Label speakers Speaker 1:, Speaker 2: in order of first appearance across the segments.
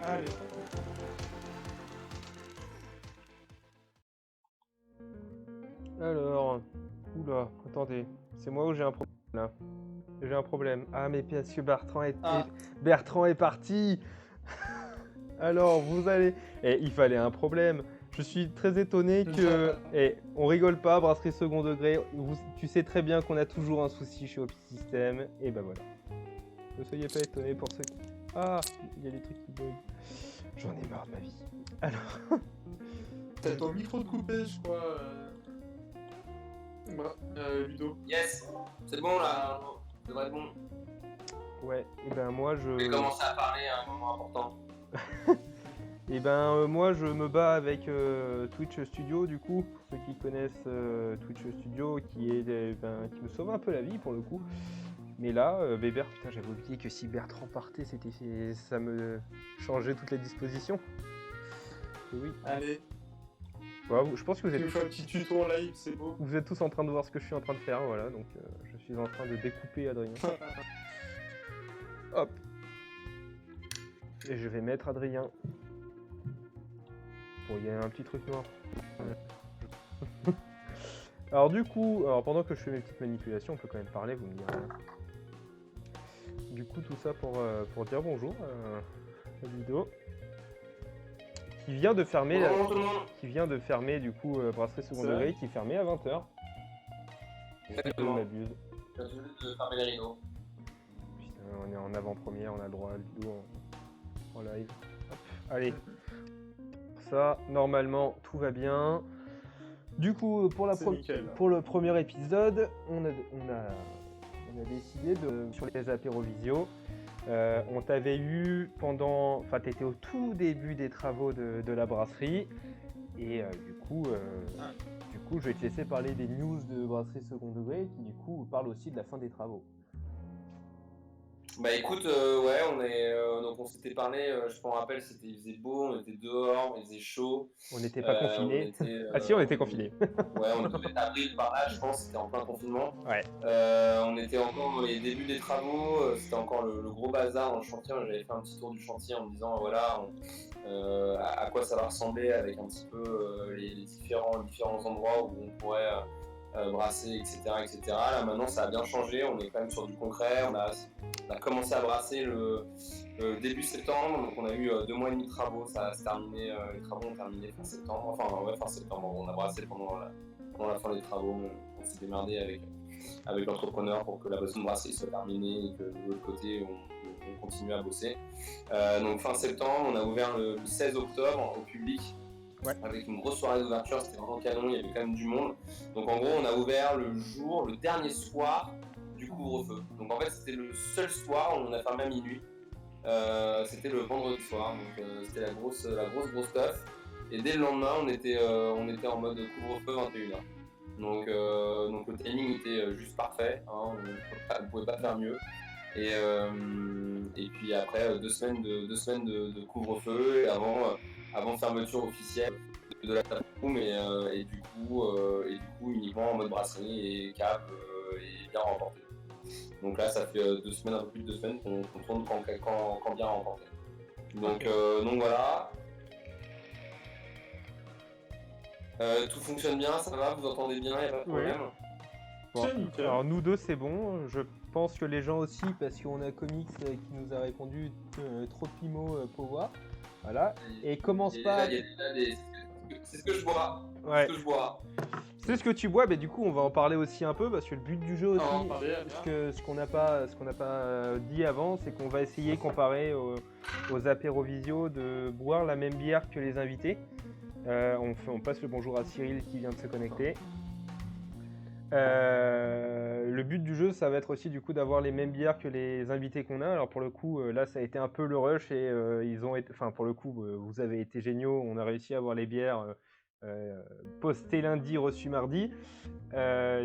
Speaker 1: Allez.
Speaker 2: Alors, oula, attendez, c'est moi ou j'ai un problème là? J'ai un problème. Ah, mais parce que Bertrand est parti. Alors, vous allez. Il fallait un problème. Je suis très étonné que. On rigole pas, brasserie second degré. Tu sais très bien qu'on a toujours un souci chez Opti System. Et ben voilà. Ne soyez pas étonnés pour ceux qui. Ah, il y a des trucs qui bug. J'en ai marre de ma vie. Alors.
Speaker 1: T'as ton micro de coupé, je crois. Ludo.
Speaker 3: Yes, c'est bon là, ça devrait être bon.
Speaker 2: Ouais, et ben moi
Speaker 3: Je vais commencer à parler à un moment important.
Speaker 2: Et ben moi je me bats avec Twitch Studio du coup, pour ceux qui connaissent Twitch Studio qui me sauve un peu la vie pour le coup. Mais là, Bébert, putain j'avais oublié que si Bertrand partait, ça me changeait toutes les dispositions. Et oui.
Speaker 1: Allez.
Speaker 2: Ouais, je pense que
Speaker 1: Tu me fais un petit tuto en live, c'est beau.
Speaker 2: vous êtes tous en train de voir ce que je suis en train de faire, voilà, donc je suis en train de découper Adrien. Hop. Et je vais mettre Adrien. Bon, il y a un petit truc noir. Alors du coup, pendant que je fais mes petites manipulations, on peut quand même parler, vous me direz. Du coup, tout ça pour dire bonjour à Ludo. Qui vient de fermer, du coup Brasserie Second Degré, qui fermait à 20h. Si je m'abuse.
Speaker 3: Je viens de fermer les rideaux.
Speaker 2: Putain, on est en avant-première, on a le droit à Ludo en live. Hop, allez. Ça, normalement, tout va bien. Du coup, pour le premier épisode, on a décidé sur les apérovisio. On t'avait eu t'étais au tout début des travaux de la brasserie. Et du coup, je vais te laisser parler des news de Brasserie Second Degré qui, du coup, parlent aussi de la fin des travaux.
Speaker 3: Bah écoute, ouais, donc on s'était parlé, je me rappelle, il faisait beau, on était dehors, il faisait chaud.
Speaker 2: On n'était pas confinés. Ah si, on était confinés.
Speaker 3: Ouais, on devait être avril par là, je pense, c'était en plein confinement.
Speaker 2: Ouais.
Speaker 3: On était encore dans les débuts des travaux, c'était encore le gros bazar dans le chantier. J'avais fait un petit tour du chantier en me disant, voilà, à quoi ça va ressembler avec un petit peu les différents endroits où on pourrait brasser, etc., etc. Là maintenant ça a bien changé, on est quand même sur du concret, on a commencé à brasser le début septembre, donc on a eu 2 mois et demi de travaux, ça s'est terminé, les travaux ont terminé fin septembre, fin septembre, on a brassé pendant la fin des travaux, on s'est démerdé avec l'entrepreneur pour que la boisson de brasserie soit terminée et que de l'autre côté on continue à bosser. Donc fin septembre, on a ouvert le 16 octobre au public. Ouais. Avec une grosse soirée d'ouverture, c'était vraiment canon, il y avait quand même du monde. Donc en gros, on a ouvert le dernier soir du couvre-feu. Donc en fait, c'était le seul soir où on a fermé à minuit. C'était le vendredi soir, donc c'était la grosse stuff. Et dès le lendemain, on était en mode couvre-feu 21h. Donc le timing était juste parfait, hein, on ne pouvait pas faire mieux. Et puis après 2 semaines de couvre-feu et avant fermeture officielle de la taproom et du coup uniquement en mode brasserie et cap et bien remporté. Donc là ça fait 2 semaines, un peu plus de 2 semaines qu'on tourne quand bien remporté. Donc voilà. Tout fonctionne bien, ça va, vous entendez bien, il n'y a pas de problème.
Speaker 2: Bon. Alors nous deux c'est bon, je pense que les gens aussi parce qu'on a Comics qui nous a répondu trop de pimo pour voir. Voilà. Et commence pas.
Speaker 3: C'est ce que je bois.
Speaker 2: Ouais.
Speaker 3: C'est ce que je bois.
Speaker 2: C'est ce que tu bois, mais du coup on va en parler aussi un peu parce que le but du jeu aussi, parce que ce qu'on n'a pas dit avant, c'est qu'on va essayer comparé aux apérovisio de boire la même bière que les invités. On passe le bonjour à Cyril qui vient de se connecter. Le but du jeu, ça va être aussi du coup d'avoir les mêmes bières que les invités qu'on a. Alors pour le coup, là, ça a été un peu le rush et pour le coup, vous avez été géniaux. On a réussi à avoir les bières postées lundi, reçues mardi.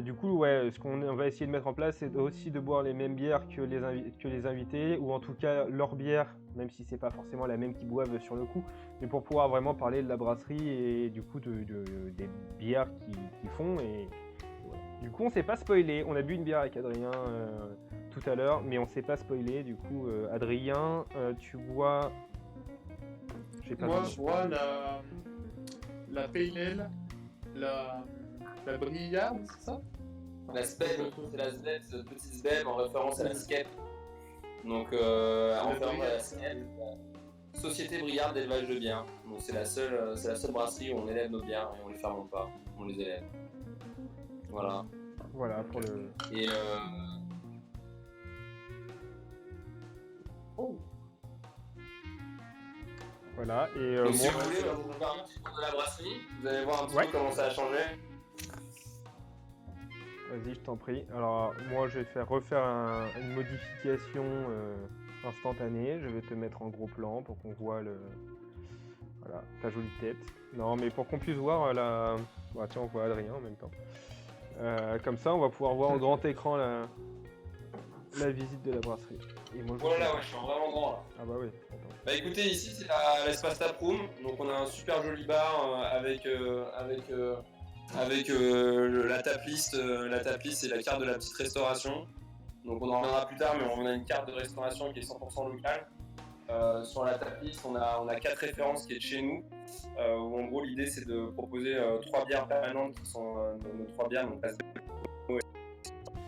Speaker 2: Du coup, ouais, ce qu'on va essayer de mettre en place, c'est aussi de boire les mêmes bières que les invités, ou en tout cas leur bière, même si c'est pas forcément la même qu'ils boivent sur le coup, mais pour pouvoir vraiment parler de la brasserie et du coup des bières qu'ils font. Et voilà. Du coup, on s'est pas spoilé. On a bu une bière avec Adrien tout à l'heure, mais on s'est pas spoilé. Du coup, Adrien, tu bois J'ai pas
Speaker 1: Moi,
Speaker 2: de nom.
Speaker 1: je vois la Pale Ale, la Briarde, c'est ça?
Speaker 3: La SBEB, c'est la SBEB, c'est notre petite SBEB en référence à la SCEP. Donc, en référence à la SCEP, Société Briarde d'élevage de bière. Donc, c'est la seule brasserie où on élève nos bières et on les fermente pas, on les élève. Voilà.
Speaker 2: Voilà pour le.
Speaker 3: Et
Speaker 2: Voilà. Et
Speaker 3: donc, si
Speaker 2: moi.
Speaker 3: vous voulez, je vous parle un petit peu de la brasserie. Vous allez voir un petit
Speaker 2: Ouais.
Speaker 3: peu comment ça a changé.
Speaker 2: Vas-y, je t'en prie. Alors, moi, je vais refaire une modification instantanée. Je vais te mettre en gros plan pour qu'on voit voilà, ta jolie tête. Non, mais pour qu'on puisse voir la. Bah, tiens, on voit Adrien en même temps. Comme ça, on va pouvoir voir en grand écran la visite de la brasserie. Et moi,
Speaker 3: Voilà, ouais, je suis vraiment grand là.
Speaker 2: Ah bah oui. Attends.
Speaker 3: Bah écoutez, ici c'est l'espace taproom, donc on a un super joli bar avec la tap list et la carte de la petite restauration. Donc on en reviendra plus tard, mais on a une carte de restauration qui est 100% locale. Sur la tap list, on a 4 références qui est de chez nous, où en gros l'idée c'est de proposer 3 bières permanentes qui sont nos 3 bières, donc la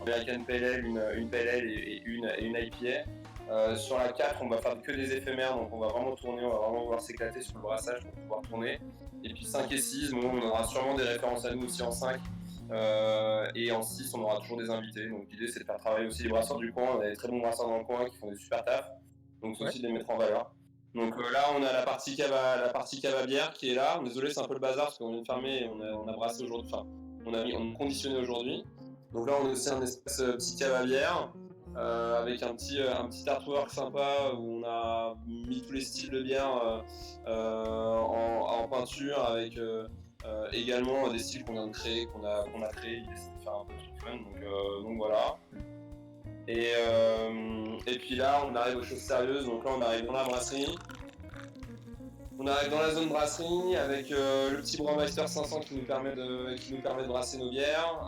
Speaker 3: American Pale Ale, une Pale Ale et une IPA. Sur la 4, on va faire que des éphémères, donc on va vraiment tourner, on va vraiment vouloir s'éclater sur le brassage pour pouvoir tourner. Et puis 5 et 6, bon, on aura sûrement des références à nous aussi en 5. Et en 6, on aura toujours des invités. Donc l'idée c'est de faire travailler aussi les brasseurs du coin. On a des très bons brasseurs dans le coin qui font des super tafs. Donc c'est aussi de les mettre en valeur. Donc là on a la partie cave à bière qui est là. Désolé, c'est un peu le bazar parce qu'on vient de fermer et on a brassé aujourd'hui. Enfin, on a conditionné aujourd'hui. Donc là on a aussi un espace petit cave à bière. Avec un petit artwork sympa où on a mis tous les styles de bière en peinture avec également des styles qu'on vient de créer, qu'on a créé, l'idée c'est de faire un peu de truc fun, donc voilà. Et puis là on arrive aux choses sérieuses, donc là on arrive dans la brasserie. On arrive dans la zone brasserie avec le petit Brewmeister 500 qui nous permet de brasser nos bières.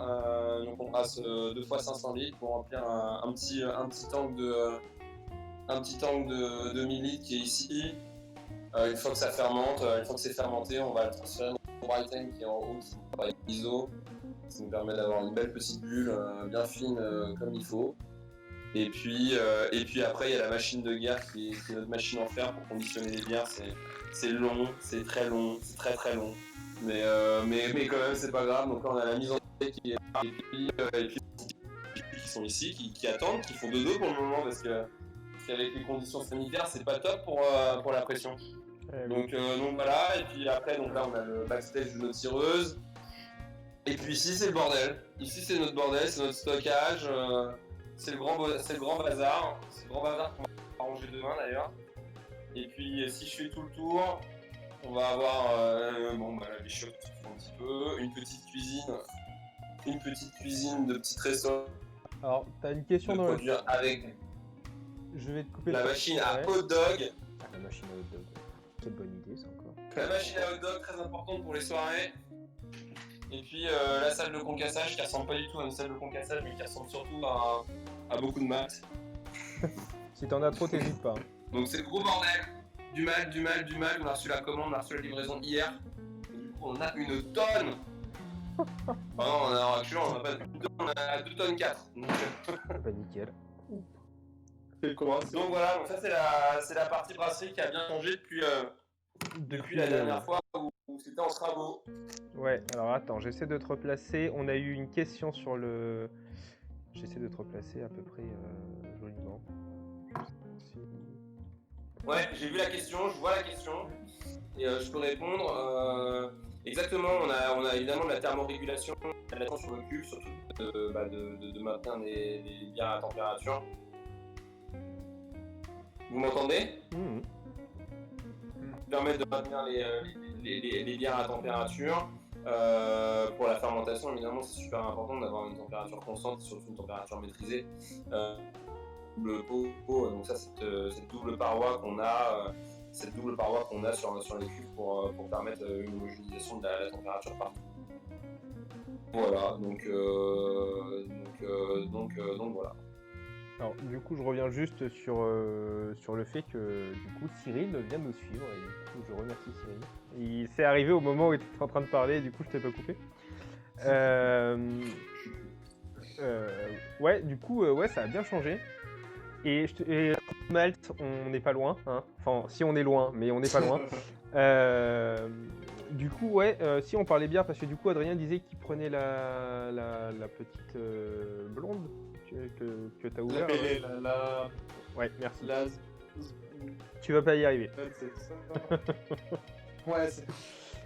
Speaker 3: Donc on brasse 2 fois 500 litres pour remplir un petit tank de 1000 litres qui est ici. Une fois que ça fermente, une fois que c'est fermenté, on va le transférer dans le Brighton qui est en haut, qui est par ISO. Ça nous permet d'avoir une belle petite bulle bien fine comme il faut. Et puis après il y a la machine de guerre qui est notre machine en fer pour conditionner les bières. C'est long, c'est très long, c'est très très long. Mais quand même c'est pas grave. Donc là on a la mise en place qui est là. Et puis qui sont ici, qui attendent, qui font dodo pour le moment parce qu'avec les conditions sanitaires c'est pas top pour la pression. Donc voilà, et puis après donc là on a le backstage de notre tireuse. Et puis ici c'est le bordel. Ici c'est notre bordel, c'est notre stockage. C'est le grand bazar. C'est le grand bazar qu'on va ranger demain d'ailleurs. Et puis si je fais tout le tour, on va avoir les chiottes un petit peu, une petite cuisine de petite restaurant.
Speaker 2: Alors, t'as une question dans
Speaker 3: produire avec
Speaker 2: Je vais te couper
Speaker 3: la machine à hot dog.
Speaker 2: Ah, la machine à hot dog. Quelle bonne idée ça encore.
Speaker 3: La machine à hot dog très importante pour les soirées. Et puis la salle de concassage qui ressemble pas du tout à une salle de concassage mais qui ressemble surtout à beaucoup de maths.
Speaker 2: Si t'en as trop, t'hésites pas.
Speaker 3: Donc c'est le gros bordel. Du mal. On a reçu la commande, on a reçu la livraison hier. Et du coup on a une tonne. Ah non, actuellement on a pas une tonne, on a 2 tonnes 4. Donc,
Speaker 2: Bah nickel.
Speaker 3: donc voilà, donc ça c'est la partie brasserie qui a bien changé depuis la dernière fois où c'était en travaux.
Speaker 2: Ouais, alors attends, j'essaie de te replacer. On a eu une question sur le... J'essaie de te replacer à peu près joliment.
Speaker 3: Ouais, j'ai vu la question, je vois la question. Et je peux répondre. Exactement, on a évidemment de la thermorégulation, de la sur le cube, surtout de maintenir les bières à température. Vous m'entendez? Permettre de maintenir les bières à température. Pour la fermentation, évidemment, c'est super important d'avoir une température constante, surtout une température maîtrisée. Le pot, donc ça, cette double paroi qu'on a, sur les cuves pour permettre une homogénéisation de la température partout. Voilà, donc voilà.
Speaker 2: Alors, du coup, je reviens juste sur le fait que, du coup, Cyril vient de nous suivre, et du coup, je remercie Cyril. Il s'est arrivé au moment où tu étais en train de parler, et du coup, je t'ai pas coupé. Ouais, du coup, ouais, ça a bien changé. Et Malte, on n'est pas loin, hein. Enfin, si on est loin, mais on n'est pas loin. Du coup, ouais, si on parlait bière, parce que du coup, Adrien disait qu'il prenait la petite blonde que tu as
Speaker 1: La
Speaker 2: ouvert.
Speaker 1: pelle,
Speaker 2: Ouais, merci.
Speaker 1: la...
Speaker 2: Tu vas pas y arriver.
Speaker 1: C'est ça. Ouais, c'est...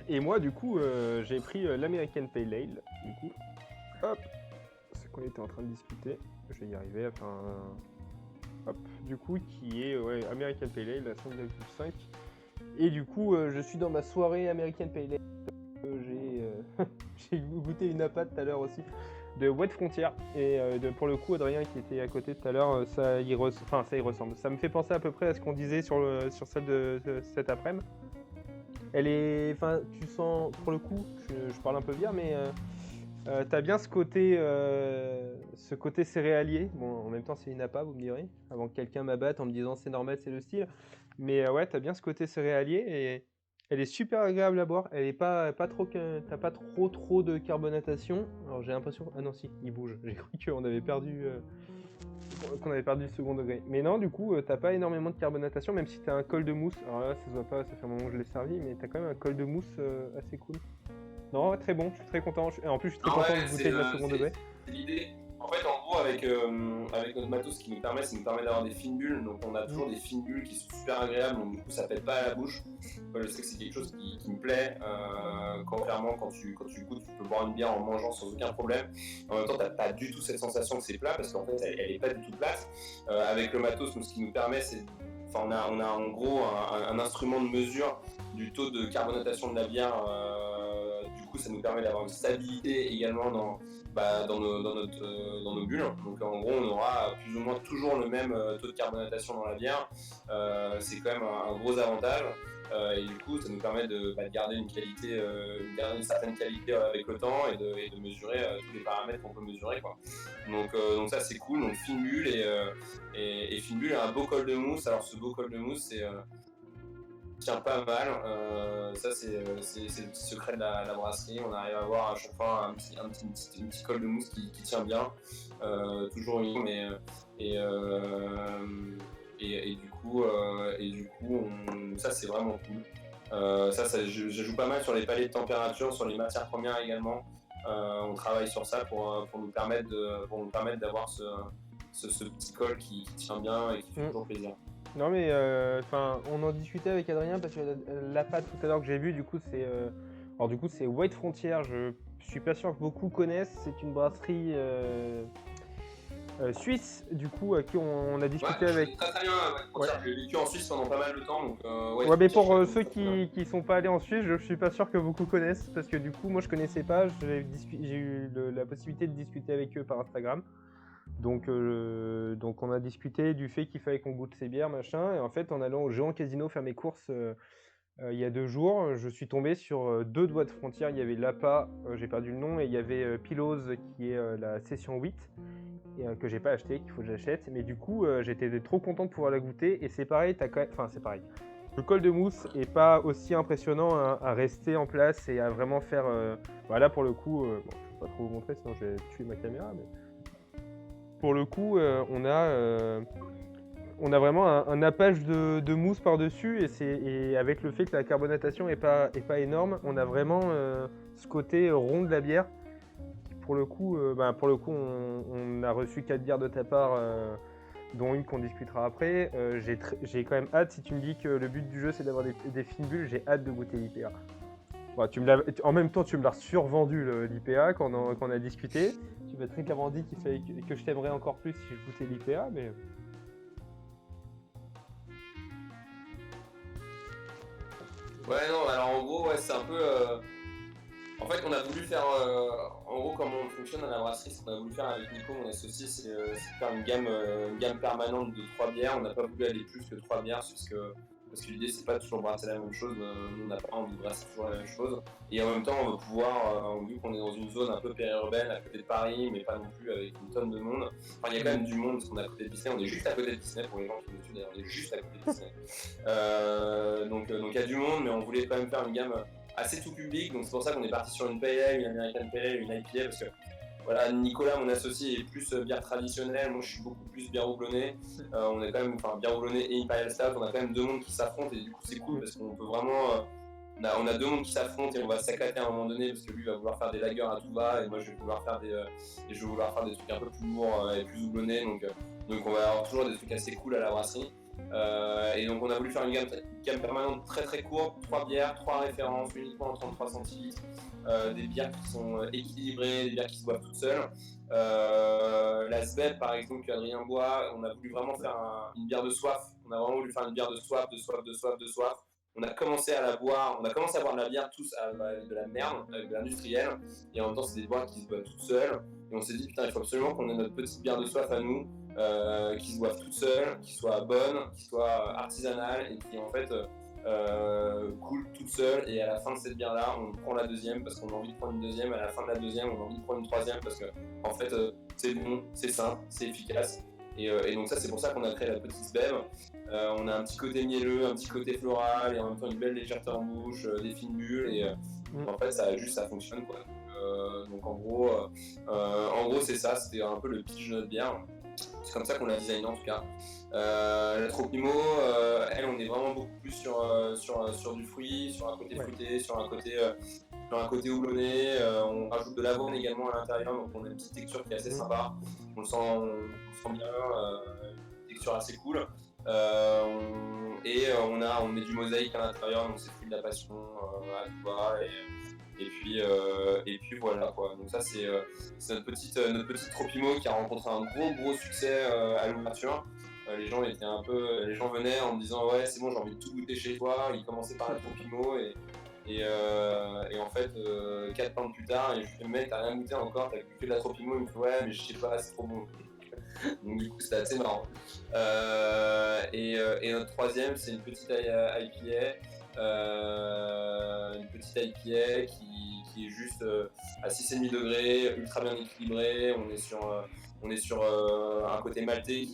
Speaker 2: Et moi, du coup, j'ai pris l'American Pale Ale. Du coup, hop, c'est qu'on était en train de discuter. Je vais y arriver. Enfin, hop, du coup, qui est ouais, American Pale Ale à 5,5. Et du coup, je suis dans ma soirée American Pale Ale. J'ai goûté une APA tout à l'heure aussi de Wet Frontier. Et pour le coup, Adrien qui était à côté tout à l'heure, ça y ressemble. Ça me fait penser à peu près à ce qu'on disait sur celle de cet après-midi. Elle est, enfin, tu sens, pour le coup, je parle un peu bière, mais t'as bien ce côté céréalier. Bon, en même temps, c'est une APA, vous me direz, avant que quelqu'un m'abatte en me disant c'est normal, c'est le style. Mais ouais, t'as bien ce côté céréalier et elle est super agréable à boire. Elle est pas trop, t'as pas trop de carbonatation. Alors j'ai l'impression, ah non si, il bouge. J'ai cru qu'on avait perdu le second degré. Mais non, du coup, t'as pas énormément de carbonatation, même si t'as un col de mousse. Alors là, ça se voit pas, ça fait un moment que je l'ai servi, mais t'as quand même un col de mousse assez cool. Non, ouais, très bon, je suis très content. En plus, je suis très content de goûter de la second degré.
Speaker 3: C'est l'idée. En fait, en gros, avec notre matos, ce qui nous permet, ça nous permet d'avoir des fines bulles. Donc, on a toujours des fines bulles qui sont super agréables. Donc, du coup, ça pète pas à la bouche. Moi, je sais que c'est quelque chose qui me plaît. Clairement, quand tu goûtes, tu peux boire une bière en mangeant sans aucun problème. En même temps, t'as pas du tout cette sensation que c'est plat parce qu'en fait, elle est pas du tout plate. Avec le matos, nous, ce qui nous permet, c'est. Enfin, on a en gros un instrument de mesure du taux de carbonatation de la bière. Du coup, ça nous permet d'avoir une stabilité également dans nos bulles. Donc en gros, on aura plus ou moins toujours le même taux de carbonatation dans la bière. C'est quand même un gros avantage. Et du coup, ça nous permet de garder une qualité, une certaine qualité avec le temps et de mesurer tous les paramètres qu'on peut mesurer, quoi. Donc ça, c'est cool. Donc fine bulle et fine bulle a un beau col de mousse. Alors ce beau col de mousse, c'est tient pas mal. Ça, c'est le petit secret de la brasserie. On arrive à avoir à chaque fois un petit col de mousse qui tient bien. Toujours unique, mais et du coup, ça, c'est vraiment cool. Ça, je joue pas mal sur les paliers de température, sur les matières premières également. On travaille sur ça pour nous permettre d'avoir ce petit col qui tient bien et qui fait toujours plaisir.
Speaker 2: Non mais on en discutait avec Adrien parce que l'APA tout à l'heure que j'ai vu, du coup c'est White Frontier. Je suis pas sûr que beaucoup connaissent. C'est une brasserie suisse, du coup, à qui on a discuté avec.
Speaker 3: Très bien. Ouais. J'ai vécu en Suisse pendant pas mal de temps, donc
Speaker 2: ouais, mais pour ceux qui sont pas allés en Suisse, je suis pas sûr que beaucoup connaissent parce que du coup moi je connaissais pas. J'ai eu la possibilité de discuter avec eux par Instagram. Donc on a discuté du fait qu'il fallait qu'on goûte ces bières, machin. Et en fait, en allant au Géant Casino faire mes courses il y a 2 jours, je suis tombé sur 2 doigts de frontière. Il y avait l'APA, j'ai perdu le nom, et il y avait Pilose qui est la session 8, et, que j'ai pas acheté, qu'il faut que j'achète. Mais du coup, j'étais trop content de pouvoir la goûter. Et c'est pareil, c'est pareil. Le col de mousse est pas aussi impressionnant à rester en place et à vraiment faire. Là pour le coup, bon, je peux pas trop vous montrer, sinon je vais tuer ma caméra. Mais... Pour le coup, on a vraiment un nappage de mousse par-dessus et avec le fait que la carbonatation est pas énorme, on a vraiment ce côté rond de la bière. Pour le coup, on a reçu 4 bières de ta part, dont une qu'on discutera après. J'ai quand même hâte, si tu me dis que le but du jeu c'est d'avoir des fines bulles, j'ai hâte de goûter l'IPA. Bon, en même temps, tu me l'as survendu l'IPA quand on a discuté. Tu m'as très clairement dit qu'il fallait que je t'aimerais encore plus si je goûtais l'IPA, mais...
Speaker 3: Ouais, non, alors en gros, ouais, c'est un peu... En fait, on a voulu faire... en gros, comment on fonctionne à la brasserie, ce qu'on a voulu faire avec Nico, mon associé, c'est de faire une gamme permanente de 3 bières. On n'a pas voulu aller plus que 3 bières, parce que parce que l'idée c'est pas toujours brasser la même chose, nous on n'a pas envie de brasser toujours la même chose, et en même temps on veut pouvoir, vu qu'on est dans une zone un peu périurbaine à côté de Paris, mais pas non plus avec une tonne de monde, enfin il y a quand même du monde parce qu'on est à côté de Disney, on est juste à côté de Disney pour les gens qui nous suivent, on est juste à côté de Disney. Donc il y a du monde, mais on voulait quand même faire une gamme assez tout public, donc c'est pour ça qu'on est parti sur une Pale Ale, une American Pale Ale, une IPA, parce que voilà, Nicolas, mon associé, est plus bière traditionnelle, moi je suis beaucoup plus bière houblonnée. On est quand même, enfin bière houblonnée et Imperial Stout, on a quand même deux mondes qui s'affrontent et du coup c'est cool parce qu'on peut vraiment, on a deux mondes qui s'affrontent et on va s'éclater à un moment donné parce que lui va vouloir faire des lagers à tout va et moi je vais vouloir faire des trucs un peu plus lourds et plus houblonnés, donc on va avoir toujours des trucs assez cool à la brasserie. Et donc on a voulu faire une gamme permanente très très courte, 3 bières, 3 références, uniquement en 33 centilitres, des bières qui sont équilibrées, des bières qui se boivent toutes seules. La Sveb par exemple qu'Adrien boit, on a voulu vraiment faire une bière de soif, on a vraiment voulu faire une bière de soif. On a commencé à la boire, on a commencé à boire de la bière tous avec de la merde, avec de l'industriel, et en même temps c'est des bières qui se boivent toutes seules, et on s'est dit putain il faut absolument qu'on ait notre petite bière de soif à nous, qui se boivent toutes seules, qui soient bonnes, qui soient artisanales et qui en fait coulent toutes seules. Et à la fin de cette bière là, on prend la deuxième parce qu'on a envie de prendre une deuxième. À la fin de la deuxième, on a envie de prendre une troisième parce que en fait c'est bon, c'est simple, c'est efficace. Et donc ça c'est pour ça qu'on a créé la petite Sveb. On a un petit côté mielleux, un petit côté floral et en même temps une belle légèreté en bouche, des fines bulles et en fait ça fonctionne quoi. Donc en gros c'est ça, c'était un peu le pitch de notre bière. C'est comme ça qu'on l'a designé en tout cas. La Tropimo, elle, on est vraiment beaucoup plus sur du fruit, sur un côté fruité, sur un côté houblonné. On rajoute de l'avoine également à l'intérieur, donc on a une petite texture qui est assez sympa. On le sent bien, une texture assez cool. On met du mosaïque à l'intérieur, donc c'est fruit de la passion à tout va. Et puis voilà quoi. Donc ça c'est notre petite Tropimo qui a rencontré un gros succès à l'ouverture. Les gens venaient en me disant ouais c'est bon j'ai envie de tout goûter chez toi. Ils commençaient par la Tropimo et en fait 4 pintes plus tard et je lui dis mec t'as rien goûté encore, t'as goûté de la Tropimo. Il me fait ouais mais je sais pas c'est trop bon. Donc du coup c'était assez marrant. Et notre troisième c'est une petite IPA. Une petite IPA qui est juste à 6,5 degrés, ultra bien équilibré. On est sur un côté maltais,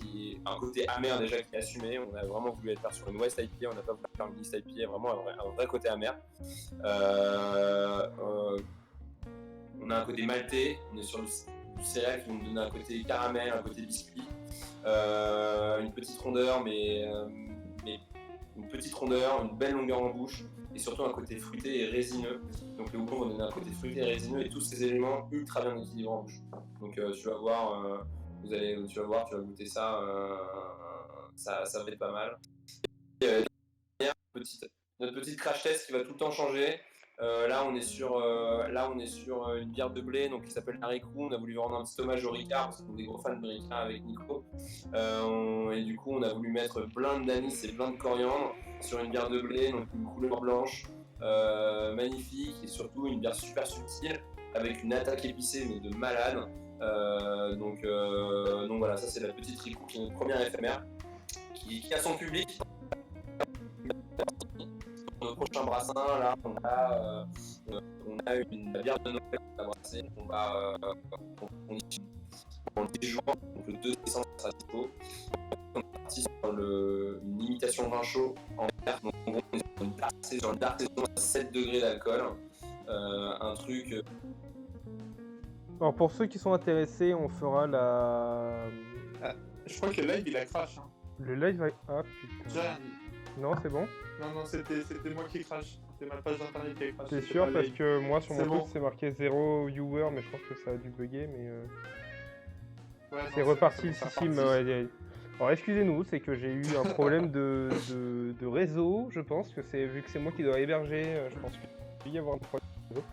Speaker 3: un côté amer déjà qui est assumé. On a vraiment voulu être sur une West IPA, on n'a pas voulu faire une East IPA, vraiment un vrai côté amer. On a un côté maltais, on est sur du céréal qui va nous donner un côté caramel, un côté biscuit, une petite rondeur, mais une petite rondeur, une belle longueur en bouche et surtout un côté fruité et résineux. Donc le houblon va donner un côté fruité et résineux et tous ces éléments ultra bien équilibrés en bouche. Donc tu vas voir, tu vas goûter ça, ça va être pas mal. Et, notre petite crash test qui va tout le temps changer. Là on est sur une bière de blé donc qui s'appelle Haricou. On a voulu rendre un petit hommage au Ricard parce qu'on est des gros fans de Ricard avec Nico. Et du coup on a voulu mettre plein d'anis et plein de coriandre sur une bière de blé, donc une couleur blanche, magnifique et surtout une bière super subtile avec une attaque épicée mais de malade. Donc voilà, ça c'est la petite Haricou qui est notre première éphémère qui a son public. Pour le prochain brassin, là, on a une bière de Noël à brasser. On est juin, donc le 2 décembre, ça sera dispo. On est parti sur une imitation vin chaud en bière. Donc on est sur une dark saison à 7 degrés d'alcool. Un truc.
Speaker 2: Alors pour ceux qui sont intéressés, on fera la.
Speaker 1: Je crois que le live il a crash. Hein.
Speaker 2: Le live va. Ah putain. Non, c'est bon.
Speaker 1: Non, c'était moi qui crash. C'était ma page d'internet qui a crash.
Speaker 2: C'est sûr parce que moi sur mon truc c'est marqué 0 viewer, mais je pense que ça a dû bugger. Mais c'est reparti le système. Alors excusez-nous, c'est que j'ai eu un problème de réseau. Je pense que c'est vu que c'est moi qui dois héberger. Je pense qu'il doit y avoir un problème de réseau.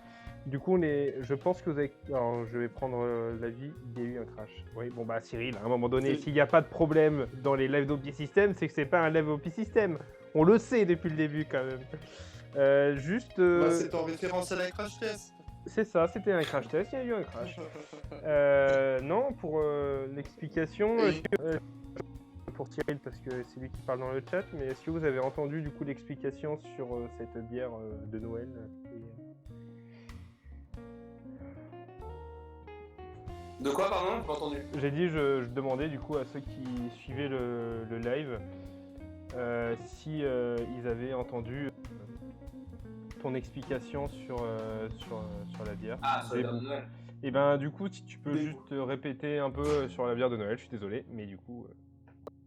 Speaker 2: Du coup, je pense que vous avez. Alors, je vais prendre l'avis. Il y a eu un crash. Oui, bon bah Cyril, à un moment donné, s'il n'y a pas de problème dans les lives d'OP System, c'est que c'est pas un live OP System. On le sait depuis le début quand même.
Speaker 1: C'est en référence à la crash test.
Speaker 2: C'est ça, c'était un crash test. Il y a eu un crash. Non, pour l'explication, pour Cyril parce que c'est lui qui parle dans le chat, mais est-ce que vous avez entendu du coup l'explication sur cette bière de Noël
Speaker 3: De quoi, pardon? J'ai pas entendu.
Speaker 2: J'ai dit, je demandais du coup à ceux qui suivaient le live si ils avaient entendu ton explication sur la bière.
Speaker 3: Ah, sur la bière de Noël.
Speaker 2: Et ben du coup, si tu peux juste répéter un peu sur la bière de Noël, je suis désolé, mais du coup...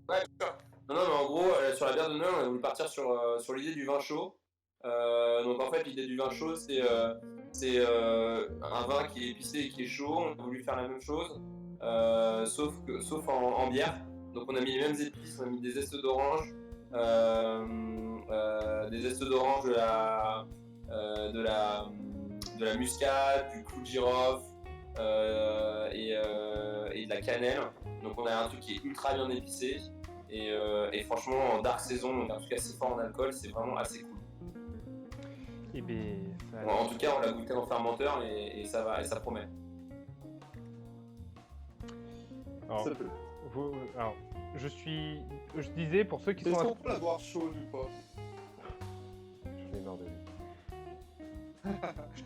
Speaker 3: Ouais, bien sûr. Non, mais en gros, sur la bière de Noël, on a voulu partir sur l'idée du vin chaud. Donc en fait, l'idée du vin chaud, c'est un vin qui est épicé et qui est chaud. On a voulu faire la même chose, sauf en bière. Donc on a mis les mêmes épices, on a mis des zestes d'orange, de la muscade, du clou de girofle et de la cannelle. Donc on a un truc qui est ultra bien épicé et franchement en dark saison, donc un truc assez fort en alcool, c'est vraiment assez cool.
Speaker 2: Et ben,
Speaker 3: En tout cas, on l'a goûté en fermenteur et ça va, et ça promet.
Speaker 2: Alors, je disais pour ceux qui
Speaker 1: Est-ce
Speaker 2: sont...
Speaker 1: qu'on peut l'avoir chaud ou pas?
Speaker 2: J'en ai marre de lui. Je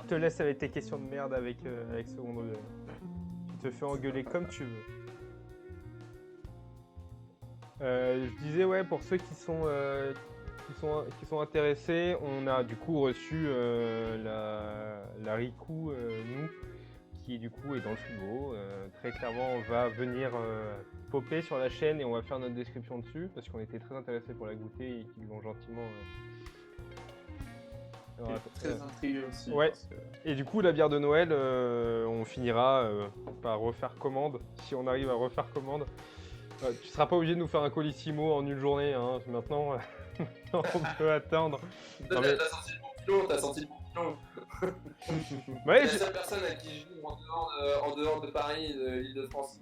Speaker 2: te laisse avec tes questions de merde avec Seconde Degré. Tu te fais engueuler comme tu veux. Je disais ouais, pour ceux qui sont intéressés, on a du coup reçu la Riku nous qui du coup est dans le frigo. Très clairement, on va venir popper sur la chaîne et on va faire notre description dessus parce qu'on était très intéressés pour la goûter et qu'ils l'ont gentiment.
Speaker 1: Très intrigué aussi.
Speaker 2: Ouais. Et du coup, la bière de Noël, on finira par refaire commande si on arrive à refaire commande. Tu seras pas obligé de nous faire un colissimo en une journée, hein. Maintenant, on peut attendre.
Speaker 3: T'as senti le bon pilon,
Speaker 2: Ouais,
Speaker 3: la seule personne à qui je joue en dehors de Paris et de l'Île-de-France.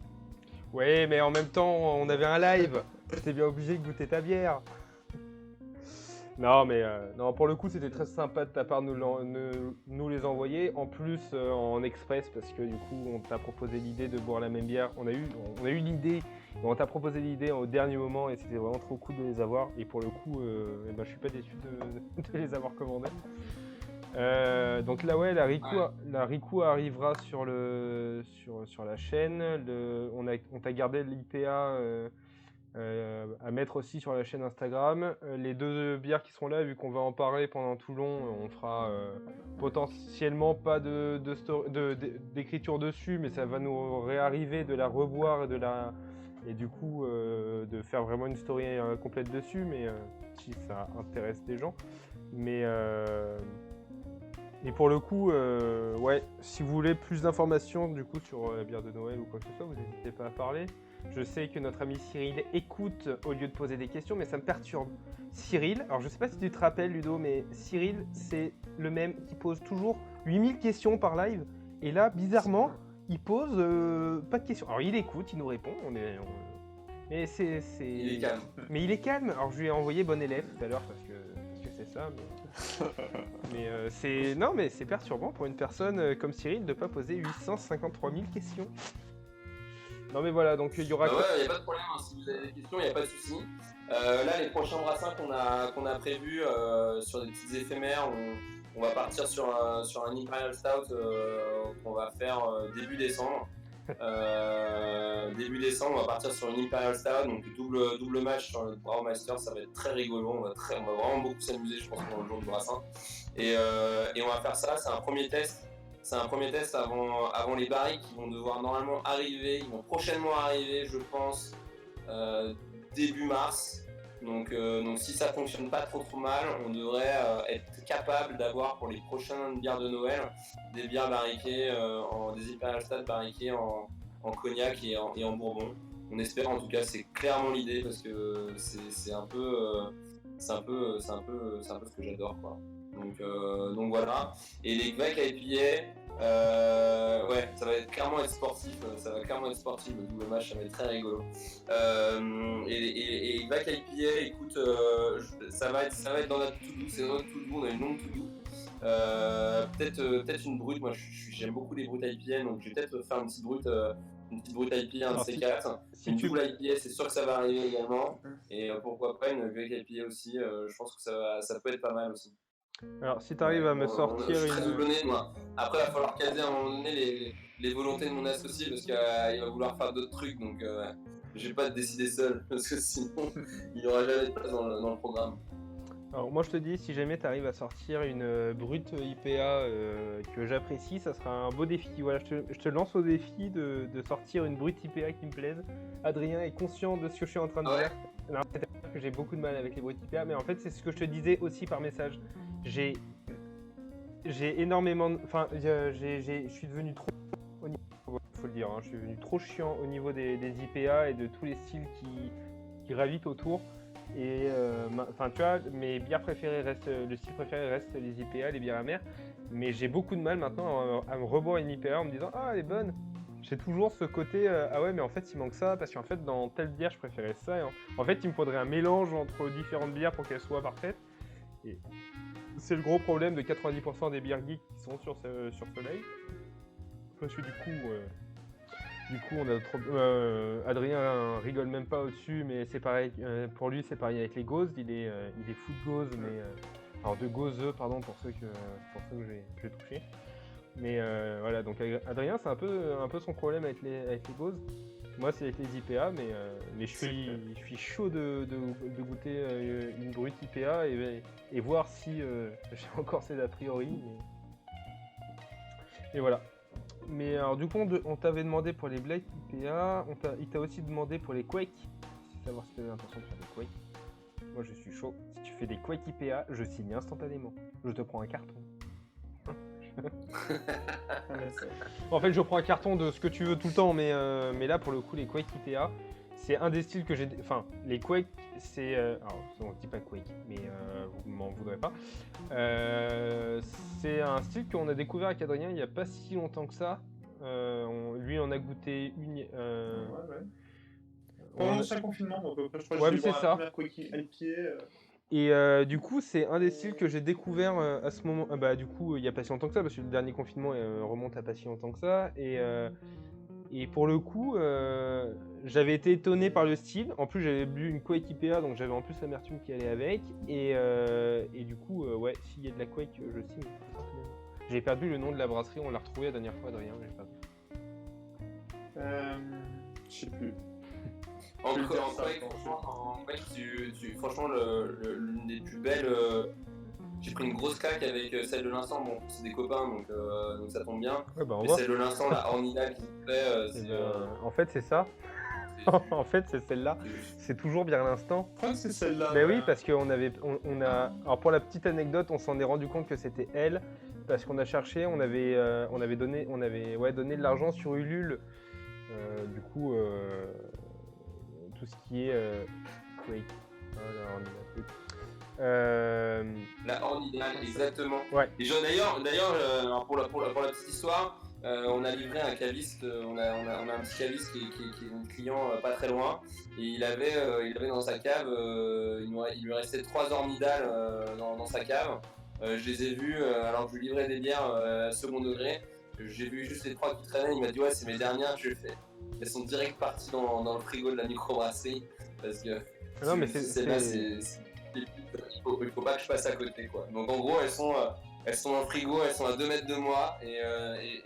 Speaker 2: Ouais, mais en même temps, on avait un live. T'es bien obligé de goûter ta bière. Non, mais non, pour le coup, c'était très sympa de ta part de nous les envoyer. En plus, en express, parce que du coup, on t'a proposé l'idée de boire la même bière. On a eu l'idée, on t'a proposé l'idée au dernier moment et c'était vraiment trop cool de les avoir. Et pour le coup, je suis pas déçu de les avoir commandés. Donc là, ouais, la Riku arrivera sur la chaîne. On t'a gardé l'IPA. À mettre aussi sur la chaîne Instagram. Les deux bières qui seront là, vu qu'on va en parler pendant tout le long, on fera potentiellement pas d'écriture dessus, mais ça va nous réarriver de la reboire et du coup de faire vraiment une story complète dessus, mais si ça intéresse des gens. Mais et pour le coup, ouais, si vous voulez plus d'informations du coup sur la bière de Noël ou quoi que ce soit, vous n'hésitez pas à parler. Je sais que notre ami Cyril écoute au lieu de poser des questions, mais ça me perturbe. Cyril, alors je sais pas si tu te rappelles Ludo, mais Cyril, c'est le même qui pose toujours 8000 questions par live. Et là, bizarrement, il pose pas de questions. Alors il écoute, il nous répond, mais c'est...
Speaker 3: Il est calme.
Speaker 2: Mais il est calme. Alors je lui ai envoyé bon élève tout à l'heure parce que c'est ça, mais c'est... Non, mais c'est perturbant pour une personne comme Cyril de pas poser 853 000 questions. Non mais voilà, donc il y aura...
Speaker 3: Ouais, il n'y a pas de problème, hein. Si vous avez des questions, il n'y a pas de souci. Là, les prochains brassins qu'on a prévus sur des petites éphémères, on va partir sur un Imperial Stout qu'on va faire début décembre. Début décembre, on va partir sur une Imperial Stout, donc double match sur le Brewmaster, ça va être très rigolo, on va vraiment beaucoup s'amuser, je pense, pendant le jour du brassin. Et on va faire ça, c'est un premier test. C'est un premier test avant les barriques qui vont devoir normalement arriver, ils vont prochainement arriver, je pense, début mars. Donc si ça fonctionne pas trop mal, on devrait être capable d'avoir pour les prochaines bières de Noël des bières barriquées, des Imperial Stout barriquées en cognac et en bourbon. On espère, en tout cas, c'est clairement l'idée parce que c'est un peu ce que j'adore, quoi. Donc voilà. Et les Kvak IPA, ouais, ça va clairement être sportif. Le double match, ça va être très rigolo. Et Kvak IPA, écoute, ça va être dans notre to-do. C'est dans notre to-do. On a une longue to-do. Peut-être une brute. Moi, j'aime beaucoup les brutes IPA, donc je vais peut-être faire une petite brute une petite brute IPA, un de
Speaker 2: Alors,
Speaker 3: ces
Speaker 2: si-
Speaker 3: quatre.
Speaker 2: Si
Speaker 3: Une
Speaker 2: tu...
Speaker 3: double IPA, c'est sûr que ça va arriver également. Et pourquoi pas une Great IPA aussi, je pense que ça peut être pas mal aussi.
Speaker 2: Alors, si tu arrives à me
Speaker 3: Je
Speaker 2: sortir
Speaker 3: suis très
Speaker 2: une...
Speaker 3: doublonné, moi. Après, il va falloir caser à un moment donné les volontés de mon associé parce qu'il va vouloir faire d'autres trucs. Donc, j'ai pas de décider seul parce que sinon, il n'y aura jamais de place dans le programme.
Speaker 2: Alors moi je te dis, si jamais tu arrives à sortir une brute IPA que j'apprécie, ça sera un beau défi. Voilà, je te lance au défi de sortir une brute IPA qui me plaise. Adrien est conscient de ce que je suis en train de dire. Non, c'est-à-dire que j'ai beaucoup de mal avec les brutes IPA, mais en fait c'est ce que je te disais aussi par message. J'ai énormément... Enfin, je suis devenu trop... Faut le dire, hein, je suis devenu trop chiant au niveau des IPA et de tous les styles qui gravitent autour. Et enfin tu vois, mes bières préférées restent, le style préféré reste les IPA, les bières amères, mais j'ai beaucoup de mal maintenant à me reboire une IPA en me disant ah elle est bonne. J'ai toujours ce côté ah ouais mais en fait il manque ça parce qu'en fait dans telle bière je préférais ça. Et en fait il me faudrait un mélange entre différentes bières pour qu'elles soient parfaites. Et c'est le gros problème de 90% des bières geeks qui sont sur Soleil. Parce que du coup, on a trop... Adrien rigole même pas au-dessus, mais c'est pareil. Pour lui, c'est pareil avec les gauzes. Il est fou de gauzes, mais alors de gauzeux, pardon, pour ceux que j'ai touché. Mais voilà, donc Adrien, c'est un peu son problème avec les gauzes. Moi, c'est avec les IPA, mais je suis chaud de goûter une brute IPA et voir si j'ai encore ces a priori. Et voilà. Mais alors du coup on t'avait demandé pour les Black IPA, il t'a aussi demandé pour les Quake, savoir si tu avais l'intention de faire des Quake. Moi je suis chaud, si tu fais des Quake IPA, je signe instantanément, je te prends un carton. En fait je prends un carton de ce que tu veux tout le temps, mais là pour le coup les Quake IPA, c'est un des styles que j'ai... Enfin, les Quake, c'est... alors, on ne dit pas Quake, mais vous m'en voudrez pas. C'est un style qu'on a découvert avec Adrien il n'y a pas si longtemps que ça. Lui, on a goûté une...
Speaker 1: Pendant chaque confinement, à peu près, je crois
Speaker 2: ouais,
Speaker 1: que j'ai
Speaker 2: c'est ça.
Speaker 1: Quake IPA.
Speaker 2: Et du coup, c'est un des styles que j'ai découvert à ce moment... bah, du coup, il n'y a pas si longtemps que ça, parce que le dernier confinement remonte à pas si longtemps que ça. Et pour le coup, j'avais été étonné par le style. En plus, j'avais bu une Quake IPA, donc j'avais en plus l'amertume qui allait avec. Et du coup, ouais, s'il y a de la Quake, je signe. J'ai perdu le nom de la brasserie, on l'a retrouvé la dernière fois, Adrien.
Speaker 1: Je sais plus.
Speaker 3: En Quake, franchement, l'une des plus belles. J'ai pris une grosse claque avec celle de l'instant. Bon, c'est des copains, donc ça tombe bien.
Speaker 2: Ouais, bah,
Speaker 3: mais celle de l'instant, la Hornida qui se fait.
Speaker 2: En fait, c'est ça. En fait, c'est celle-là. C'est toujours bien l'instant.
Speaker 1: Je crois que c'est celle-là.
Speaker 2: Mais oui, parce qu'on avait, on a. Alors pour la petite anecdote, on s'en est rendu compte que c'était elle, parce qu'on a cherché, on avait donné de l'argent sur Ulule. Du coup, tout ce qui est Quake.
Speaker 3: La Hornidale, exactement.
Speaker 2: Ouais.
Speaker 3: Et d'ailleurs, pour la petite histoire, on a livré un caviste, on a un petit caviste qui est notre client pas très loin, et il avait dans sa cave, il lui restait 3 Hornidales dans sa cave. Je les ai vus, alors que je lui livrais des bières second degré, j'ai vu juste les 3 qui traînaient, il m'a dit ouais c'est mes dernières, je les fais. Elles sont direct parties dans le frigo de la microbrasserie, parce que
Speaker 2: non, mais
Speaker 3: celle-là il faut pas que je passe à côté quoi. Donc en gros elles sont dans le frigo, elles sont à 2 mètres de moi et